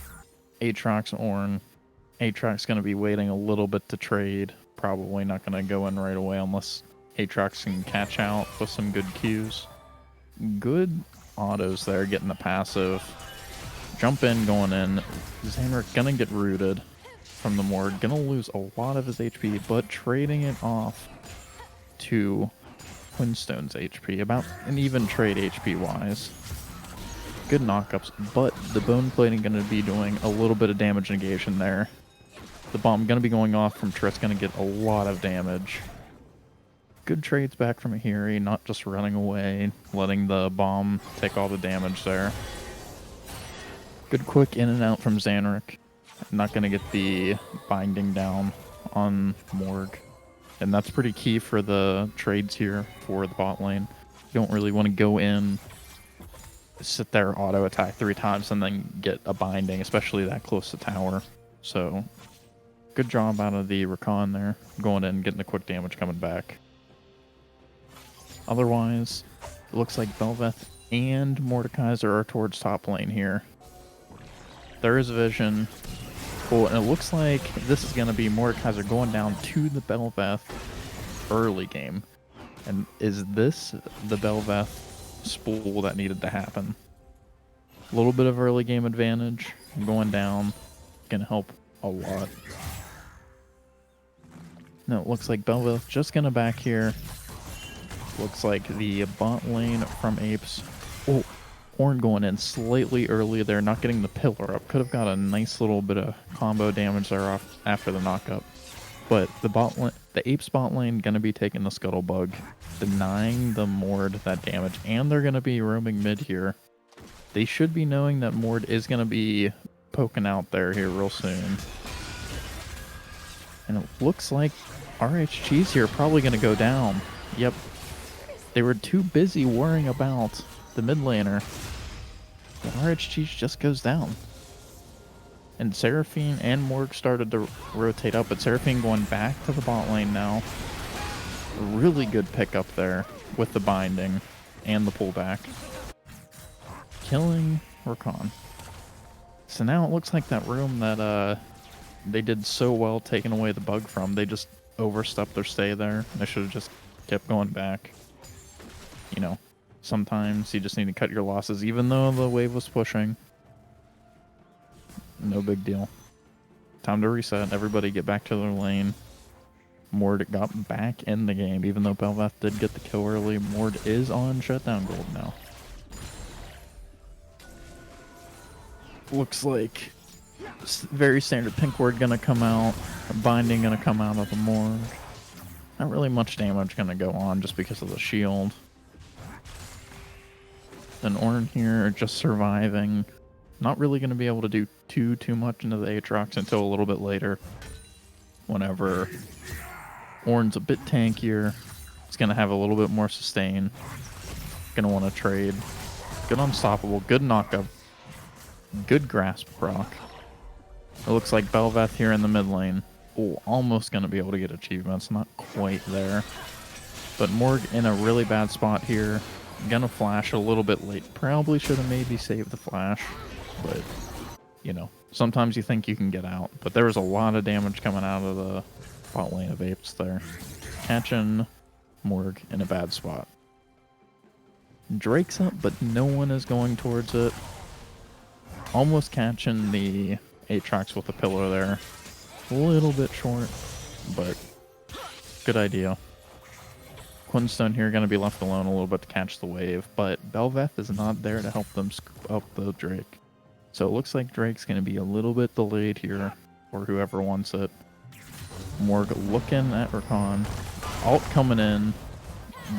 Aatrox Ornn. Aatrox going to be waiting a little bit to trade. Probably not going to go in right away unless Aatrox can catch out with some good Qs. Good autos there, getting the passive. Jump in, going in. Zanrick going to get rooted from the Mord. Going to lose a lot of his HP, but trading it off to Quinstone's HP. About an even trade HP-wise. Good knockups, but the bone plating going to be doing a little bit of damage negation there. The bomb going to be going off from Triss, going to get a lot of damage. Good trades back from ihiri, not just running away, letting the bomb take all the damage there. Good quick in and out from Zanrick. Not going to get the binding down on Morg. And that's pretty key for the trades here for the bot lane. You don't really want to go in, sit there, auto attack 3 times, and then get a binding, especially that close to tower. So, good job out of the Rakan there, going in, getting the quick damage coming back. Otherwise, it looks like Bel'Veth and Mordekaiser are towards top lane here. There is vision. Cool, and it looks like this is going to be Mordekaiser going down to the Bel'Veth early game. And is this the Bel'Veth spool that needed to happen? A little bit of early game advantage. Going down can help a lot. No, it looks like Bel'Veth just going to back here. Looks like the bot lane from A.P.E.S. Oh, Ornn going in slightly early there, not getting the pillar up. Could have got a nice little bit of combo damage there off after the knockup. But the A.P.E.S. bot lane going to be taking the Scuttlebug, denying the Mord that damage, and they're going to be roaming mid here. They should be knowing that Mord is going to be poking out there here real soon. And it looks like RH Cheez here probably going to go down. Yep. They were too busy worrying about the mid laner. But RH Cheez just goes down. And Seraphine and Morg started to rotate up, but Seraphine going back to the bot lane now. Really good pickup there with the binding and the pullback. Killing Rakan. So now it looks like that room that they did so well taking away the bug from, they just overstepped their stay there. They should have just kept going back. You know, sometimes you just need to cut your losses, even though the wave was pushing. No big deal. Time to reset. Everybody get back to their lane. Mord got back in the game, even though Bel'Veth did get the kill early. Mord is on shutdown gold now. Looks like Very standard pink ward gonna come out. Binding gonna come out of the morgue. Not really much damage gonna go on just because of the shield. Then Ornn here just surviving. Not really gonna be able to do too much into the Aatrox until a little bit later. Whenever Ornn's a bit tankier, it's gonna have a little bit more sustain. Gonna want to trade. Good unstoppable, good knockup, good grasp proc. It looks like Bel'Veth here in the mid lane. Oh, almost gonna be able to get achievements, not quite there. But Morg in a really bad spot here. Gonna flash a little bit late. Probably should have maybe saved the flash, but you know, sometimes you think you can get out. But there was a lot of damage coming out of the bot lane of Apes there. Catching Morg in a bad spot. Drake's up, but no one is going towards it. Almost catching the Aatrox with the pillar there. A little bit short, but good idea. Quinstone here going to be left alone a little bit to catch the wave, but Bel'Veth is not there to help them scoop up the Drake. So it looks like Drake's going to be a little bit delayed here, or whoever wants it. Morg looking at Rakan. Alt coming in.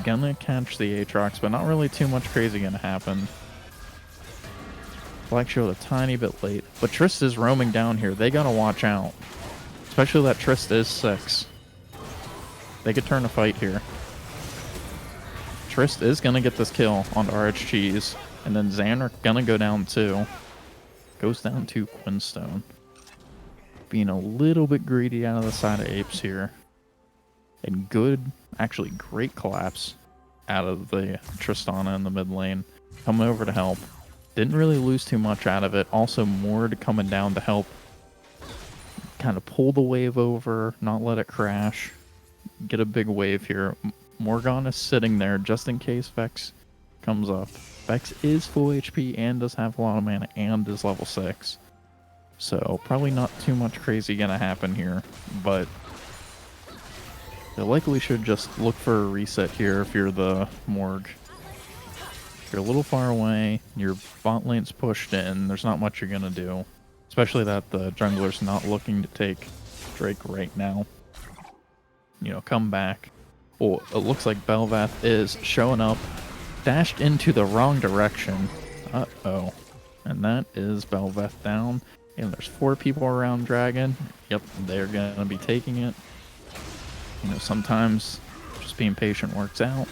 Gonna catch the Aatrox, but not really too much crazy gonna happen. Black Shield a tiny bit late, but Trist is roaming down here. They gotta watch out. Especially that Trist is 6. They could turn a fight here. Trist is gonna get this kill on RH Cheez, and then Zanrick gonna go down too. Goes down to Quinstone. Being a little bit greedy out of the side of Apes here. And good, actually great collapse out of the Tristana in the mid lane. Coming over to help. Didn't really lose too much out of it. Also Mord coming down to help kind of pull the wave over, not let it crash. Get a big wave here. Morgan is sitting there just in case Vex comes up. Vex is full HP and does have a lot of mana and is level 6. So probably not too much crazy gonna happen here, but they likely should just look for a reset here if you're the Morg. If you're a little far away, your bot lane's pushed in, there's not much you're gonna do. Especially that the jungler's not looking to take Drake right now. You know, come back. Oh, it looks like Bel'Veth is showing up. Dashed into the wrong direction. Uh-oh. And that is Bel'Veth down. And there's 4 people around Dragon. Yep, they're gonna be taking it. You know, sometimes just being patient works out.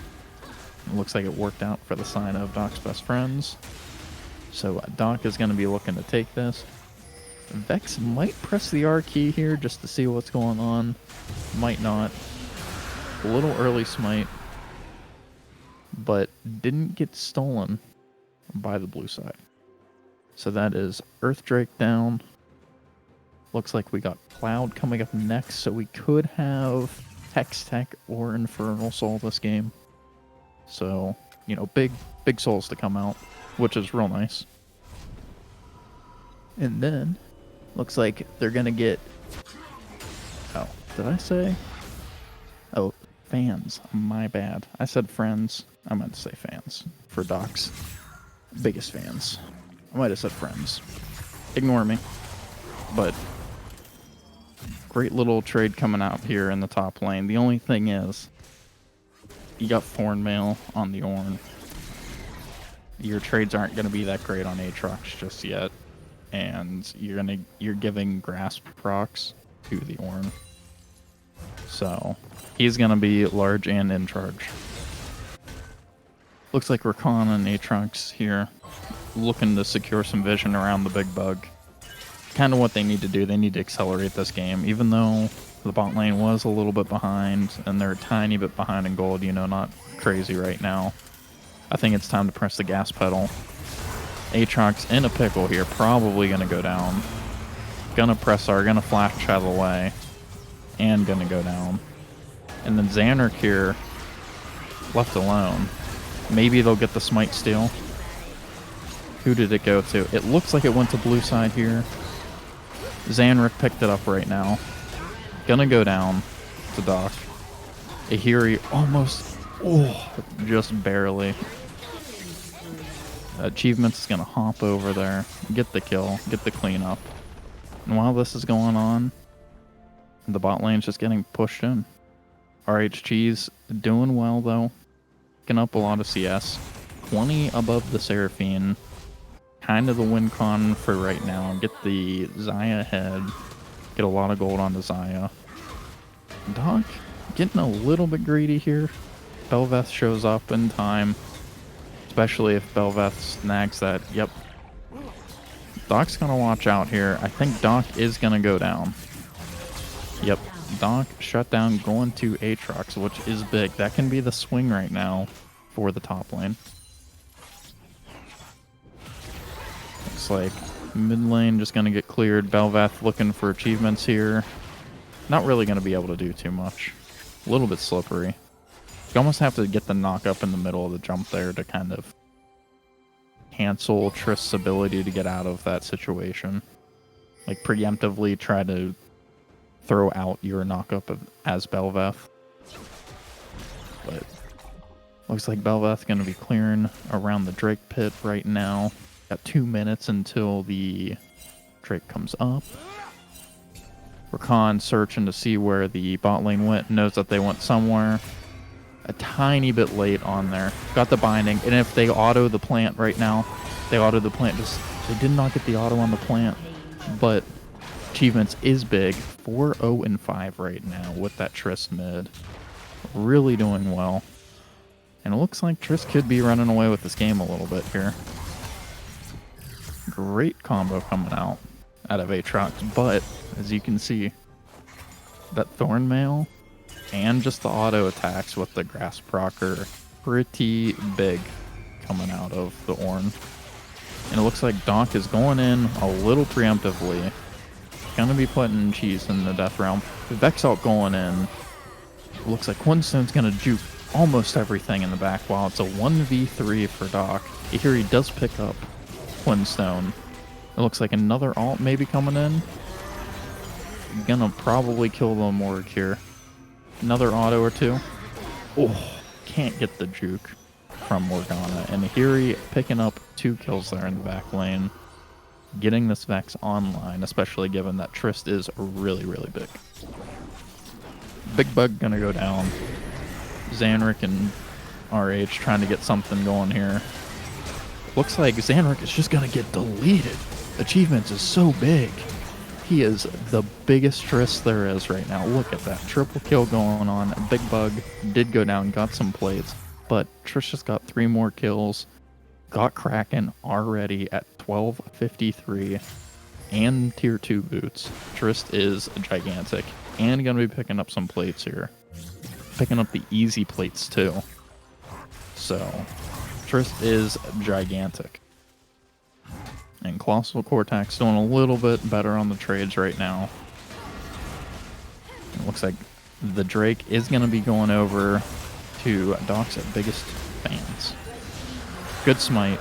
It looks like it worked out for the sign of Doc's best friends. So Doc is going to be looking to take this. Vex might press the R key here just to see what's going on. Might not. A little early smite. But didn't get stolen by the blue side. So that is Earth Drake down. Looks like we got Cloud coming up next, so we could have Hextech or Infernal Soul this game. So, you know, big souls to come out, which is real nice. And then, looks like they're gonna get... Oh, did I say? Oh, fans. My bad. I said friends. I meant to say fans for Doc's biggest fans. I might have said friends. Ignore me. But great little trade coming out here in the top lane. The only thing is, you got Thornmail on the Ornn. Your trades aren't going to be that great on Aatrox just yet, and you're giving Grasp procs to the Ornn. So he's going to be large and in charge. Looks like Rakan and Aatrox here, looking to secure some vision around the big bug. Kind of what they need to do. They need to accelerate this game, even though the bot lane was a little bit behind, and they're a tiny bit behind in gold, you know, not crazy right now. I think it's time to press the gas pedal. Aatrox in a pickle here, probably going to go down. Gonna press R, gonna flash out of the way, and gonna go down. And then Zanrick here, left alone. Maybe they'll get the smite steal. Who did it go to? It looks like it went to blue side here. Zanrick picked it up right now. Gonna go down to Doc. Ihiri almost, just barely. Achievements is gonna hop over there, get the kill, get the cleanup. And while this is going on, the bot lane's just getting pushed in. RH Cheez doing well though. Picking up a lot of CS. 20 above the Seraphine. Kind of the win con for right now. Get the Xayah head. Get a lot of gold on the Xayah. Doc getting a little bit greedy here. Bel'Veth shows up in time. Especially if Bel'Veth snags that. Yep. Doc's gonna watch out here. I think Doc is gonna go down. Yep. Doc shut down going to Aatrox, which is big. That can be the swing right now for the top lane. Looks like mid lane just gonna get cleared. Bel'Veth looking for achievements here. Not really gonna be able to do too much. A little bit slippery. You almost have to get the knock up in the middle of the jump there to kind of cancel Trist's ability to get out of that situation. Like preemptively try to throw out your knock-up as Bel'Veth. But looks like Bel'Veth going to be clearing around the Drake pit right now. Got 2 minutes until the Drake comes up. Rakan searching to see where the bot lane went. Knows that they went somewhere. A tiny bit late on there. Got the binding. And if they auto the plant right now, they auto the plant. They did not get the auto on the plant. But achievements is big. 4-0-5 right now with that Trist mid. Really doing well. And it looks like Trist could be running away with this game a little bit here. Great combo coming out of Aatrox. But, as you can see, that Thorn Mail and just the auto attacks with the Grass Procker, pretty big coming out of the Ornn. And it looks like Doc is going in a little preemptively. Gonna be putting Cheez in the Death Realm. The Vex ult going in. It looks like Quinstone's gonna juke almost everything in the back while it's a 1v3 for Doc. ihiri does pick up Quinstone. It looks like another ult maybe coming in. Gonna probably kill the Morg here. Another auto or two. Oh, can't get the juke from Morgana. And ihiri picking up 2 kills there in the back lane. Getting this Vex online, especially given that Trist is really, really big. Big Bug gonna go down. Zanrick and RH trying to get something going here. Looks like Zanrick is just gonna get deleted. Achievements is so big. He is the biggest Trist there is right now. Look at that. Triple kill going on. Big Bug did go down, got some plates, but Trist just got 3 more kills. Got Kraken already at 12:53 and tier 2 boots. Trist is gigantic and going to be picking up some plates here. Picking up the easy plates too. So, Trist is gigantic. And Kolossal Kortex doing a little bit better on the trades right now. It looks like the Drake is going to be going over to Doc's biggest fans. Good smite.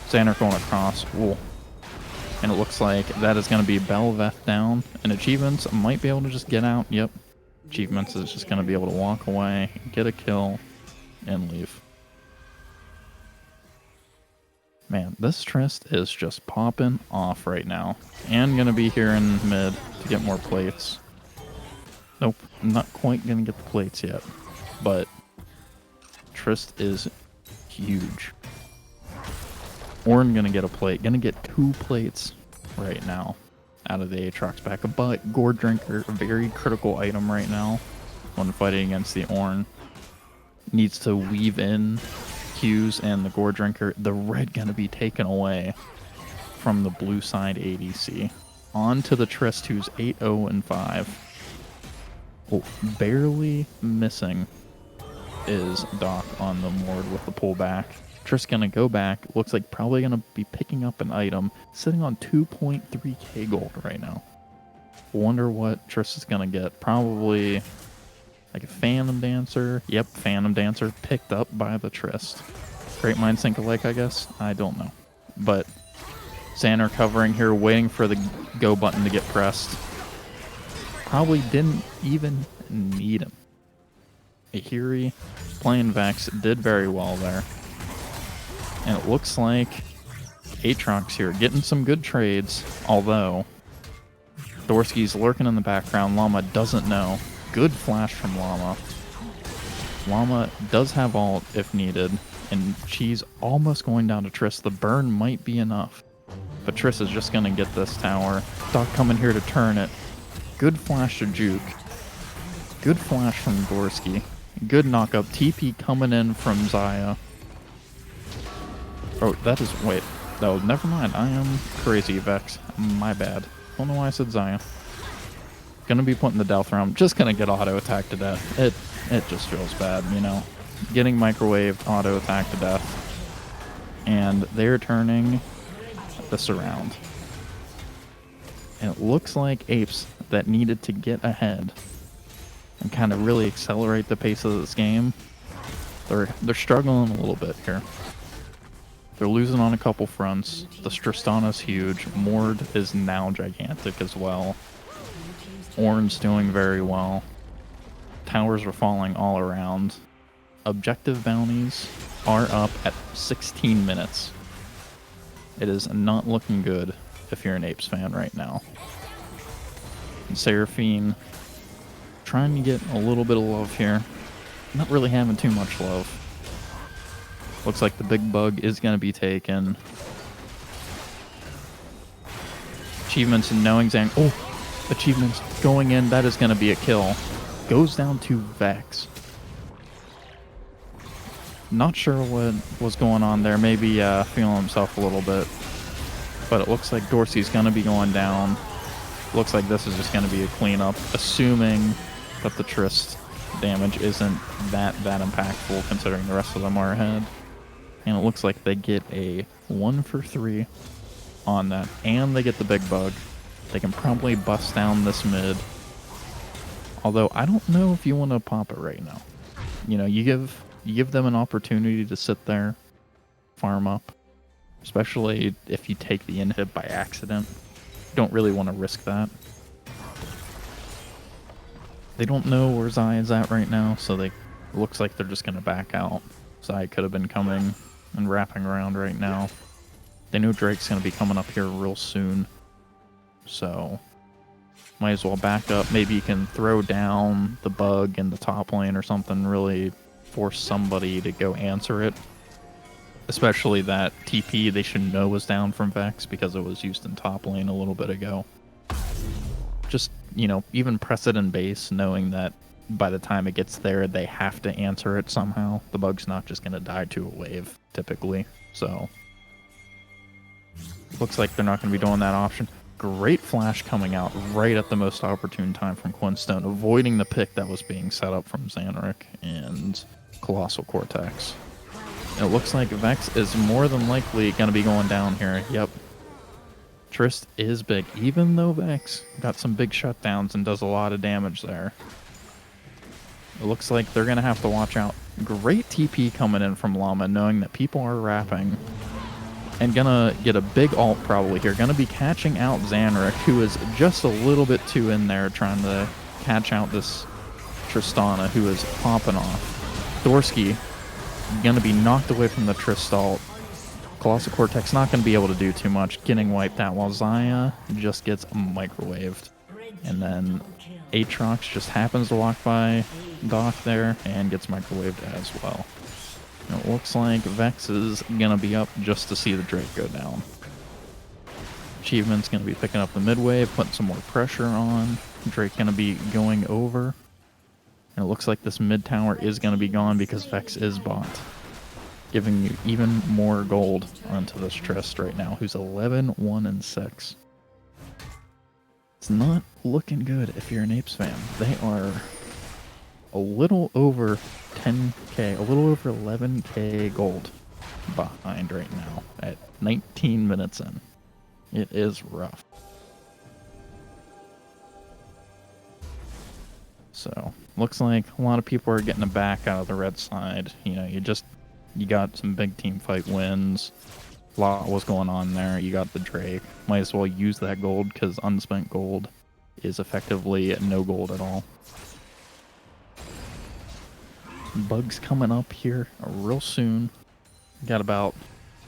Zanrick going across. Ooh. And it looks like that is going to be Bel'Veth down. And achievements might be able to just get out. Yep. Achievements is just going to be able to walk away, get a kill, and leave. Man, this Trist is just popping off right now. And going to be here in mid to get more plates. Nope, I'm not quite going to get the plates yet. But Trist is huge. Ornn gonna get a plate. Gonna get 2 plates right now out of the Aatrox pack. But Gore Drinker, a very critical item right now when fighting against the Ornn. Needs to weave in Q's and the Gore Drinker. The red gonna be taken away from the blue side ADC. On to the Trist, who's 8-0-5. Oh, barely missing is Doc on the Mord with the pullback. Trist gonna go back. Looks like probably gonna be picking up an item. Sitting on 2.3k gold right now. Wonder what Trist is gonna get. Probably like a Phantom Dancer. Yep, Phantom Dancer picked up by the Trist. Great Mind Sink alike, I guess? I don't know. But Xander covering here, waiting for the go button to get pressed. Probably didn't even need him. ihiri playing Vex did very well there. And it looks like Aatrox here getting some good trades, although Dorski's lurking in the background. Llama doesn't know. Good flash from Llama. Llama does have ult if needed, and Cheez almost going down to Triss. The burn might be enough, but Triss is just going to get this tower. Doc coming here to turn it. Good flash to Juke. Good flash from Dorski. Good knockup. TP coming in from Xayah. Oh, that is... Wait. No, never mind. I am crazy, Vex. My bad. Don't know why I said Xayah. Gonna be putting the Delph around. Just gonna get auto attacked to death. It just feels bad, you know. Getting microwaved, auto attacked to death. And they're turning this around. And it looks like A.P.E.S that needed to get ahead and kind of really accelerate the pace of this game. They're struggling a little bit here. They're losing on a couple fronts. The Tristana's huge. Mord is now gigantic as well. Ornn's doing very well. Towers are falling all around. Objective bounties are up at 16 minutes. It is not looking good if you're an A.P.E.S fan right now. And Seraphine trying to get a little bit of love here. Not really having too much love. Looks like the big bug is going to be taken. Achievements and knowing Zang. Oh, achievements going in. That is going to be a kill. Goes down to Vex. Not sure what was going on there. Maybe feeling himself a little bit. But it looks like Dorski's going to be going down. Looks like this is just going to be a cleanup, assuming that the Trist damage isn't that impactful considering the rest of them are ahead. And it looks like they get a 1 for 3 on that. And they get the big bug. They can probably bust down this mid. Although I don't know if you want to pop it right now. You know, you give them an opportunity to sit there, farm up. Especially if you take the inhib by accident. Don't really want to risk that. They don't know where Xayah's at right now, so looks like they're just going to back out. Xayah could have been coming and wrapping around right now. They know Drake's going to be coming up here real soon. So, might as well back up. Maybe you can throw down the bug in the top lane or something, really force somebody to go answer it. Especially that TP they should know was down from Vex because it was used in top lane a little bit ago. Just, you know, even press it in base knowing that by the time it gets there they have to answer it somehow. The bug's not just going to die to a wave, typically. So, looks like they're not going to be doing that option. Great flash coming out right at the most opportune time from Quinstone, avoiding the pick that was being set up from Zanrick and Kolossal Kortex. It looks like Vex is more than likely going to be going down here. Yep. Trist is big, even though Vex got some big shutdowns and does a lot of damage there. It looks like they're going to have to watch out. Great TP coming in from Llama, knowing that people are wrapping. And gonna get a big ult probably here. Gonna be catching out Zanrick, who is just a little bit too in there, trying to catch out this Tristana, who is popping off. Dorski gonna be knocked away from the Trist ult. Kolossal Kortex not gonna be able to do too much, getting wiped out, while Xayah just gets microwaved. And then Aatrox just happens to walk by Doc there and gets microwaved as well. And it looks like Vex is gonna be up just to see the Drake go down. Achievement's gonna be picking up the mid wave, putting some more pressure on. Drake gonna be going over. And it looks like this mid tower is gonna be gone because Vex is bought. Giving you even more gold onto this Trist right now, who's 11, 1, and 6. It's not looking good if you're an A.P.E.S fan. They are a little over 10k, a little over 11k gold behind right now at 19 minutes in. It is rough. So, looks like a lot of people are getting a back out of the red side. You know, you got some big team fight wins. A lot was going on there. You got the Drake. Might as well use that gold because unspent gold is effectively no gold at all. Bugs coming up here real soon. Got about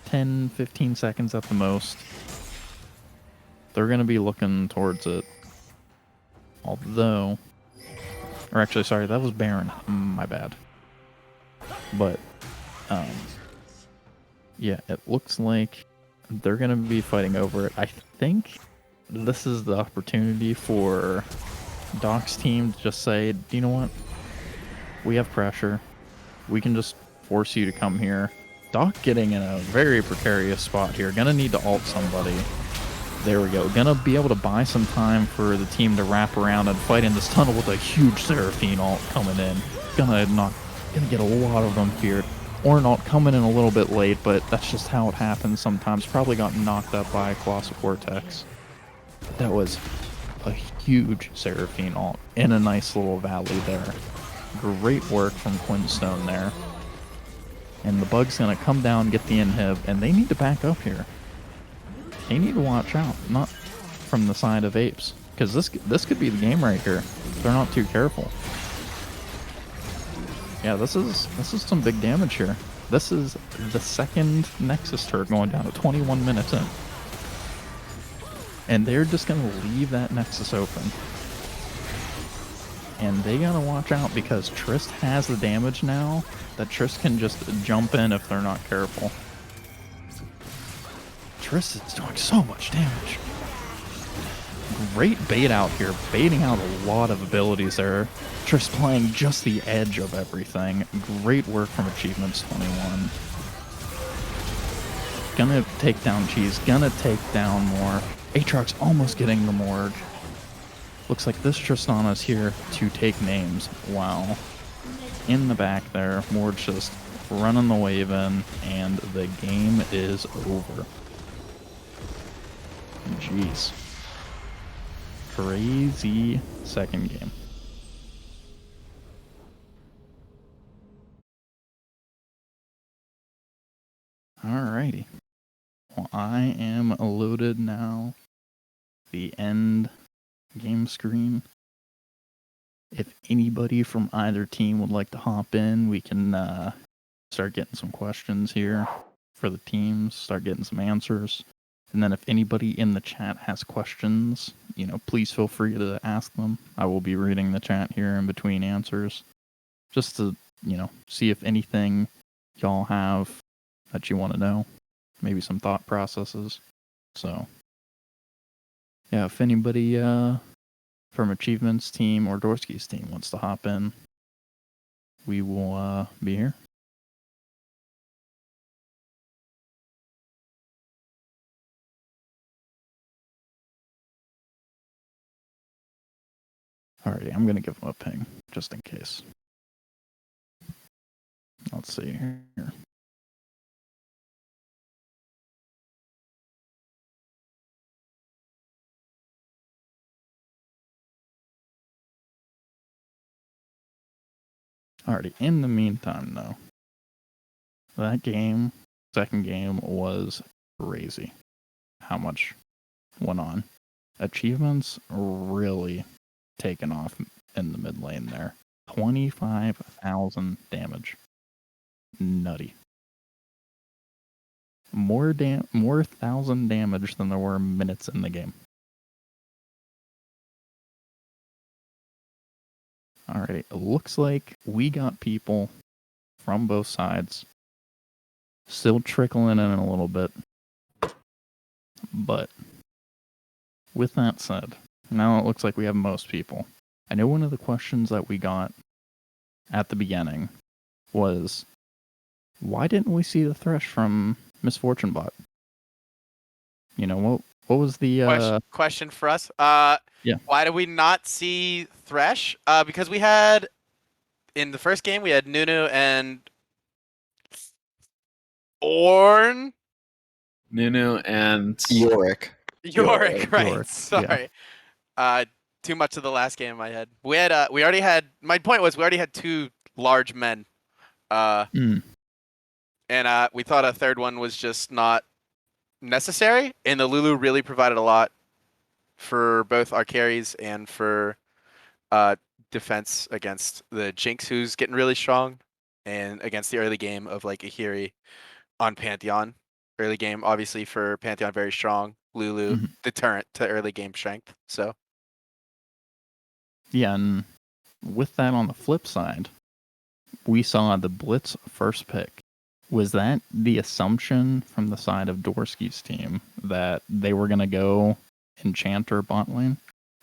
10, 15 seconds at the most. They're going to be looking towards it. Although, or actually, sorry, that was Baron. My bad. But, yeah, it looks like they're going to be fighting over it. I think this is the opportunity for Doc's team to just say, you know what? We have pressure. We can just force you to come here. Doc getting in a very precarious spot here. Gonna need to ult somebody. There we go. Gonna be able to buy some time for the team to wrap around and fight in this tunnel with a huge Seraphine ult coming in. Gonna get a lot of them feared. Ornn ult coming in a little bit late, but that's just how it happens sometimes. Probably got knocked up by Kolossal Kortex. That was a huge Seraphine ult in a nice little valley there. Great work from Quinstone there. And the bug's going to come down, get the inhib, and they need to back up here. They need to watch out, not from the side of Apes, because this could be the game right here. If they're not too careful. Yeah, this is some big damage here. This is the second Nexus turret going down at 21 minutes in. And they're just going to leave that Nexus open. And they gotta watch out because Trist has the damage now that Trist can just jump in if they're not careful. Trist is doing so much damage. Great bait out here, baiting out a lot of abilities there. Trist playing just the edge of everything. Great work from Achievements 21. Gonna take down Cheez, gonna take down more. Aatrox almost getting the Morg. Looks like this Tristana's here to take names. Wow. In the back there, Morg's just running the wave in, and the game is over. Jeez. Crazy second game. Alrighty. Well, I am loaded now. The end game screen. If anybody from either team would like to hop in, we can start getting some questions here for the teams, start getting some answers. And then if anybody in the chat has questions, please feel free to ask them. I will be reading the chat here in between answers, just to, see if anything y'all have that you want to know, maybe some thought processes. So, yeah, if anybody from Achievements team or Dorski's team wants to hop in, we will be here. Alrighty, I'm going to give them a ping, just in case. Let's see here. Alrighty, in the meantime, though, that game, second game, was crazy. How much went on. Achievements really taken off in the mid lane there. 25,000 damage. Nutty. More 1,000 damage than there were minutes in the game. Alright, it looks like we got people from both sides. Still trickling in a little bit. But with that said, now it looks like we have most people. I know one of the questions that we got at the beginning was, why didn't we see the Thresh from Misfortune Bot? What was the question for us? Yeah. Why did we not see Thresh? Because we had in the first game we had Nunu and Ornn. Nunu and Yorick. Yorick, right? Yorick, Sorry. Too much of the last game in my head. We already had. My point was we already had two large men. And we thought a third one was just not necessary. And the Lulu really provided a lot for both our carries and for defense against the Jinx, who's getting really strong, and against the early game of like ihiri on Pantheon early game. Obviously for Pantheon, very strong. Lulu, deterrent to early game strength. So Yeah, and with that on the flip side, we saw the Blitz first pick. Was that the assumption from the side of Dorski's team that they were going to go Enchanter bot lane?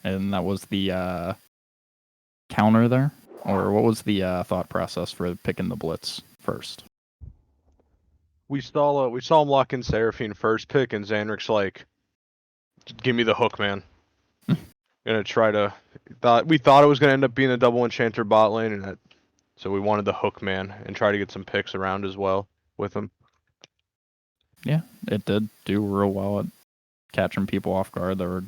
And that was the counter there? Or what was the thought process for picking the Blitz first? We saw him lock in Seraphine first pick, and Zanrick's like, "Give me the hook, man." Gonna try to. We thought it was gonna end up being a double Enchanter bot lane, and so we wanted the hook, man, and try to get some picks around as well with him. Yeah, it did do real well at catching people off guard. There were a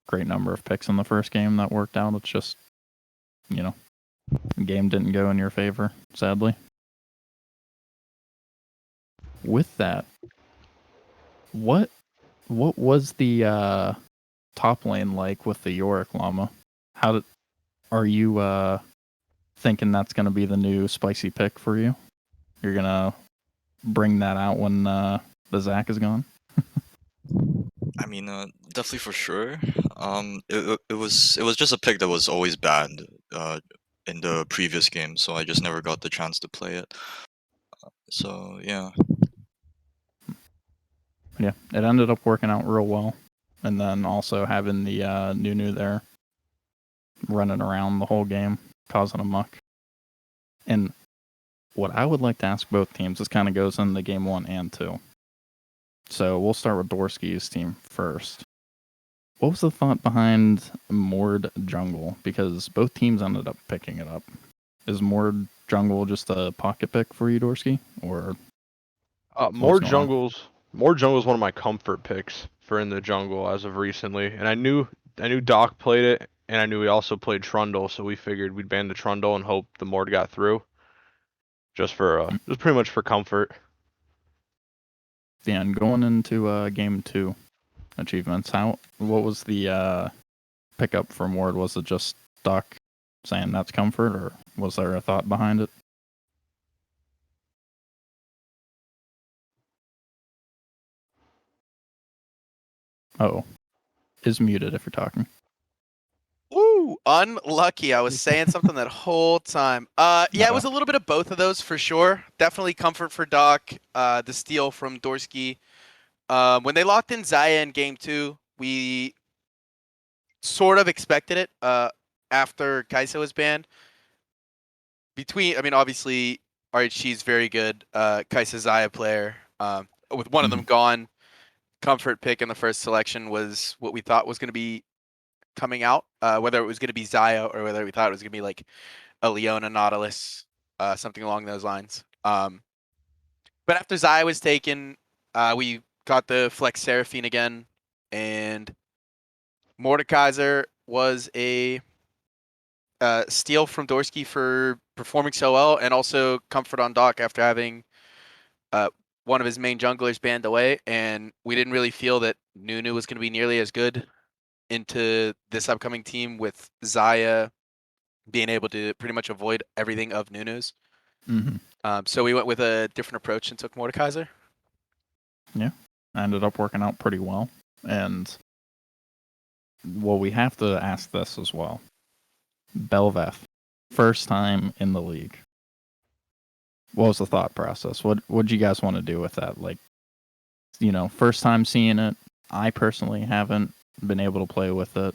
great number of picks in the first game that worked out. It's just, the game didn't go in your favor, sadly. With that, what was the top lane like with the Yorick Llama? Are you thinking that's going to be the new spicy pick for you? You're going to bring that out when the Zach is gone? I mean, definitely for sure. It was just a pick that was always banned in the previous game, so I just never got the chance to play it. So yeah. Yeah, it ended up working out real well, and then also having the Nunu there running around the whole game, causing a muck. And what I would like to ask both teams, this kind of goes into game 1 and 2. So we'll start with Dorski's team first. What was the thought behind Mord Jungle? Because both teams ended up picking it up. Is Mord Jungle just a pocket pick for you, Dorski? Or Mord Jungle's one of my comfort picks for in the jungle as of recently, and I knew Doc played it, and I knew he also played Trundle, so we figured we'd ban the Trundle and hope the Mord got through. Just pretty much for comfort. Yeah, and going into game 2 achievements, what was the pickup for Mord? Was it just Doc saying that's comfort, or was there a thought behind it? Oh, is muted if you're talking. Ooh, unlucky. I was saying something that whole time. Yeah, it was a little bit of both of those for sure. Definitely comfort for Doc. The steal from Dorski. When they locked in Xayah in game 2, we sort of expected it. After Kai'Sa was banned. Obviously, IW Cheez very good. Kai'Sa Xayah player. With one of them gone, comfort pick in the first selection was what we thought was going to be coming out, whether it was going to be Xayah or whether we thought it was going to be like a Leona Nautilus, something along those lines. But after Xayah was taken, we got the Flex Seraphine again, and Mordekaiser was a steal from Dorski for performing so well, and also comfort on Doc after having one of his main junglers banned away, and we didn't really feel that Nunu was going to be nearly as good into this upcoming team with Xayah being able to pretty much avoid everything of Nunu's. So we went with a different approach and took Mordekaiser. Yeah, ended up working out pretty well. And, well, we have to ask this as well. Bel'Veth, first time in the league. What was the thought process? What'd you guys want to do with that? Like, first time seeing it. I personally haven't been able to play with it.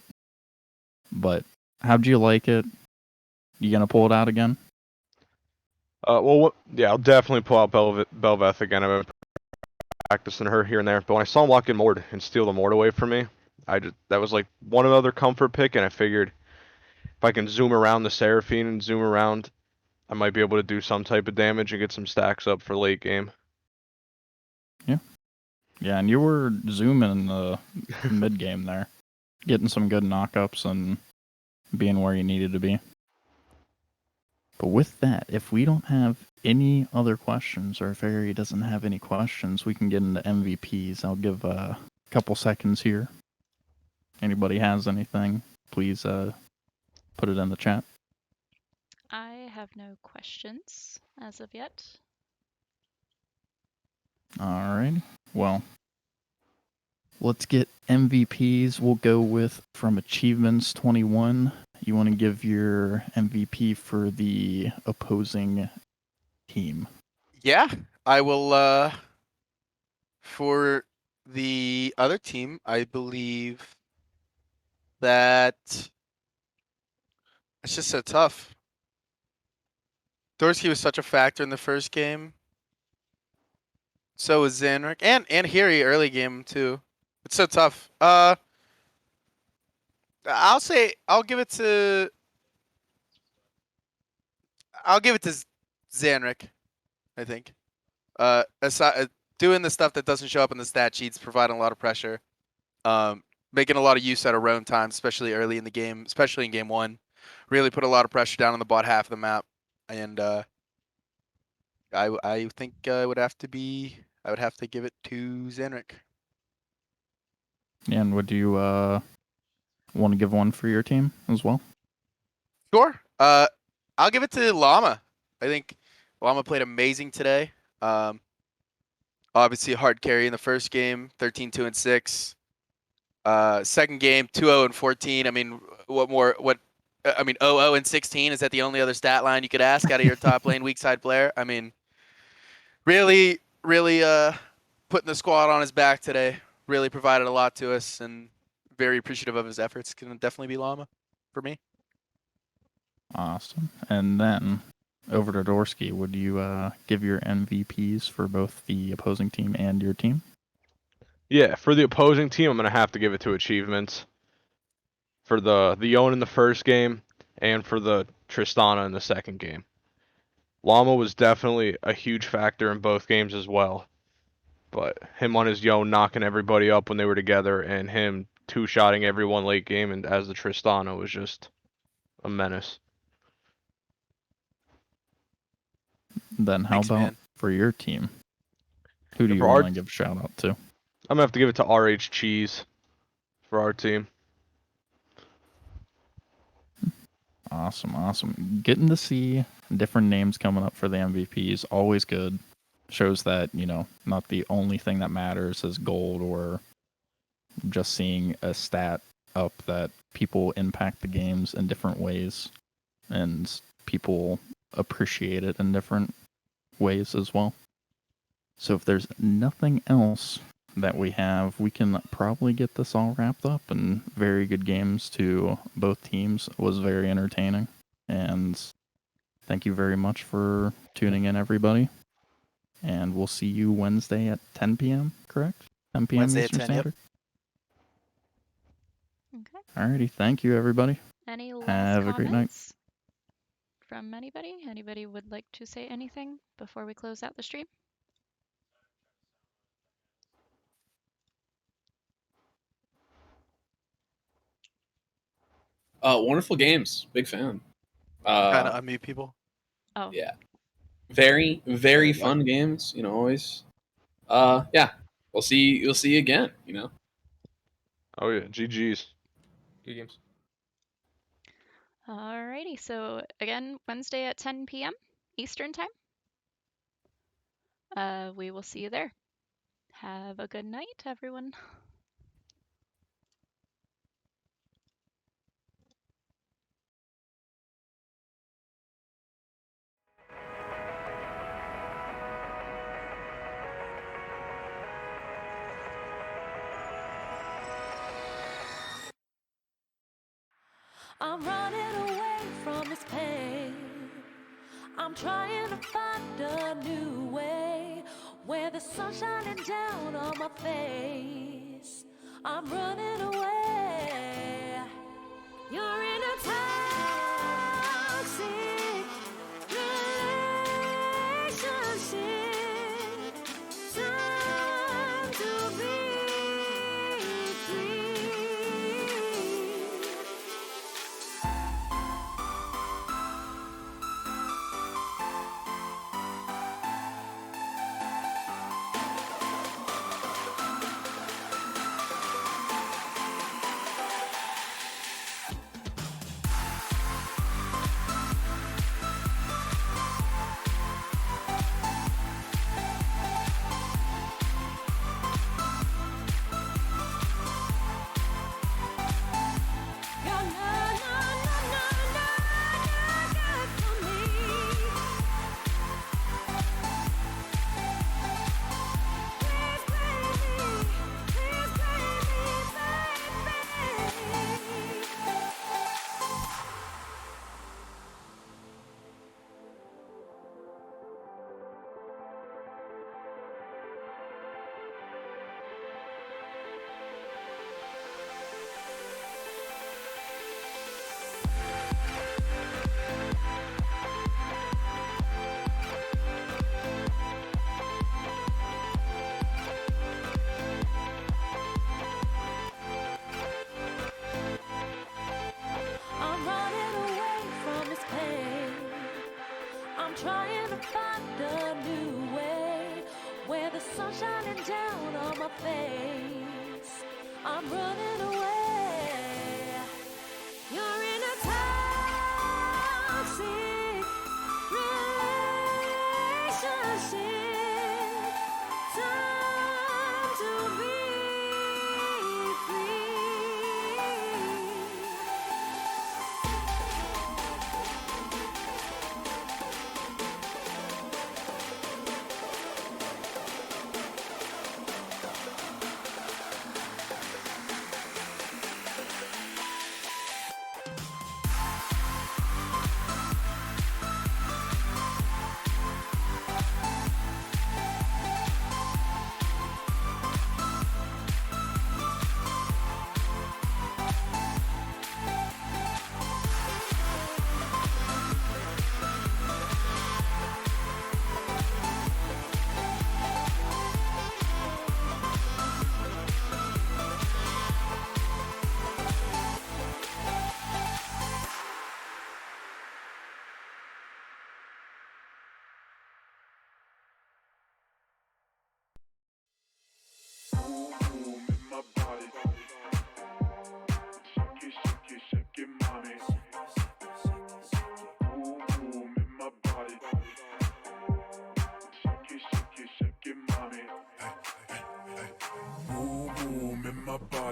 But how'd you like it? You gonna pull it out again? I'll definitely pull out Bel'Veth again. I've been practicing her here and there, but when I saw him lock in Mord and steal the Mord away from me, that was like one other comfort pick, and I figured if I can zoom around the Seraphine and zoom around, I might be able to do some type of damage and get some stacks up for late game. Yeah, and you were zooming in the mid game there, getting some good knockups and being where you needed to be. But with that, if we don't have any other questions, or if Ari doesn't have any questions, we can get into MVPs. I'll give a couple seconds here. Anybody has anything, please put it in the chat. I have no questions as of yet. All right. Well, let's get MVPs. We'll go with from Achievements 21. You want to give your MVP for the opposing team? Yeah, I will. For the other team, I believe that it's just so tough. Dorski was such a factor in the first game. So was Zanrick and ihiri early game too. It's so tough. I'll say I'll give it to Zanrick. I think. Aside, doing the stuff that doesn't show up in the stat sheets, providing a lot of pressure, making a lot of use out of roam time, especially early in the game, especially in game one, really put a lot of pressure down on the bot half of the map, and I think I would have to give it to Zanrick. And would you want to give one for your team as well? Sure. I'll give it to Llama. I think Llama played amazing today. Obviously a hard carry in the first game, 13-2-6. Second game, 2-0-14. I mean, what more? I mean, 0-0-16. Is that the only other stat line you could ask out of your top lane weak side player? I mean, really, really putting the squad on his back today. Really provided a lot to us, and very appreciative of his efforts. Can definitely be Llama for me. Awesome. And then over to Dorski, would you give your MVPs for both the opposing team and your team? Yeah, for the opposing team, I'm gonna have to give it to Achievements for the Yone in the first game and for the Tristana in the second game. Llama was definitely a huge factor in both games as well, but him on his Yone knocking everybody up when they were together and him two-shotting everyone late game and as the Tristana was just a menace. Then how Thanks, about man. for your team? Who do you For our- want to give a shout out to? I'm gonna have to give it to RH Cheez for our team. Awesome. Getting to see different names coming up for the MVP is always good. Shows that, not the only thing that matters is gold or just seeing a stat up, that people impact the games in different ways and people appreciate it in different ways as well. So if there's nothing else that we have, we can probably get this all wrapped up. And very good games to both teams. It was very entertaining. And thank you very much for tuning in, everybody. And we'll see you Wednesday at 10 p.m., correct? 10 p.m. Wednesday at Eastern 10, yep. Standard? Okay. Alrighty, thank you, everybody. Any last Have a great night. comments from anybody? Anybody would like to say anything before we close out the stream? Wonderful games. Big fan. Trying to unmute people. Oh, Yeah. Very, very fun games, always. Yeah. You'll see again, Oh yeah, GG's. Good games. alrighty. So again, Wednesday at 10 p.m. Eastern time. We will see you there. Have a good night, everyone. I'm running away from this pain. I'm trying to find a new way where the sun's shining down on my face. I'm running away. You're in a toxic relationship. Time to be free. shining down on my face. I'm running away. You're in a toxic relationship. Time to be free.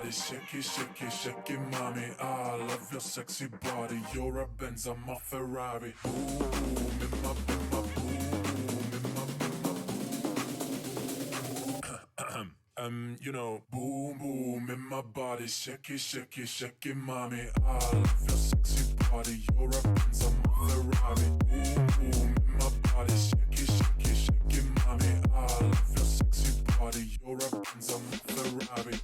Shake it, shake it, shake it, mommy. I love your sexy body. You're a Benz, I'm a Ferrari. Boom, boom, in my, boom, boom, in my. You know, boom, boom in my body. Shake it, shake it, shake it, mommy. I love your sexy body. You're a Benz, I'm a Ferrari. Boom, boom in my body. Shake it, shake it, shake it, mommy. I love your sexy body. You're a Benz, I'm a Ferrari.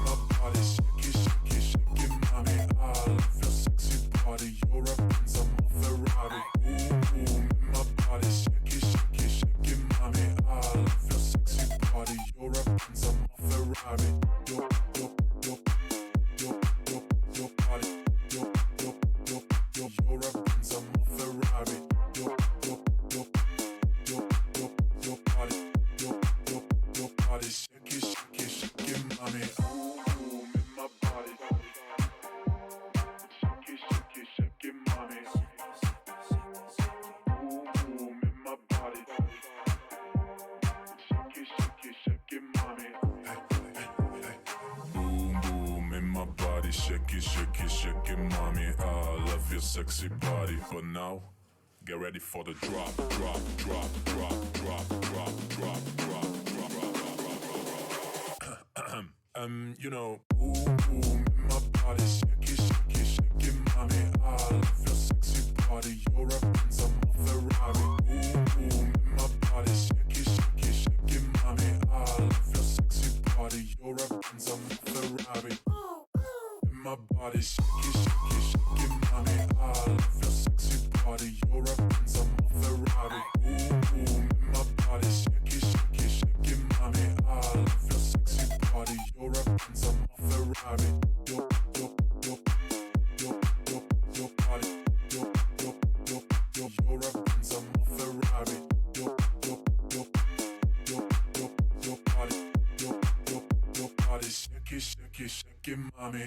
My body, shake it, shake it, shake it, mommy. I love your sexy body. You're a Benz, I'm a Ferrari. Boom, boom in my body. Shake it, shake it, shake it, mommy. I love your sexy body. You're a Benz, I'm a Ferrari. Your body. You're a Benz, I'm a Ferrari. Your body. Your body. Shake it, shake it, shake it, mommy. Shake it, shake it, shake it, mommy. I love your sexy body. But now, get ready for the drop, drop, drop, drop, drop, drop, drop, drop, drop, drop. You know, boom, boom in my body. Shake it, shake it, shake it, mommy. I love your sexy body. You're a Benz, I'm a Ferrari. Boom, boom in my body. Shake it, shake it, shake it, mommy. I love your sexy body. You're a Benz, I'm a Ferrari. My body, shake it, shake it, shake it, mommy. I love your sexy body. You're a Benz, I'm a Ferrari. Boom, boom in my body, shake it, shake it, shake it, mommy. I love your sexy body. You're a Benz, I'm a Ferrari. Your body, you're a Benz, I'm a Ferrari. Your body, shake it, shake it, shake it, mommy.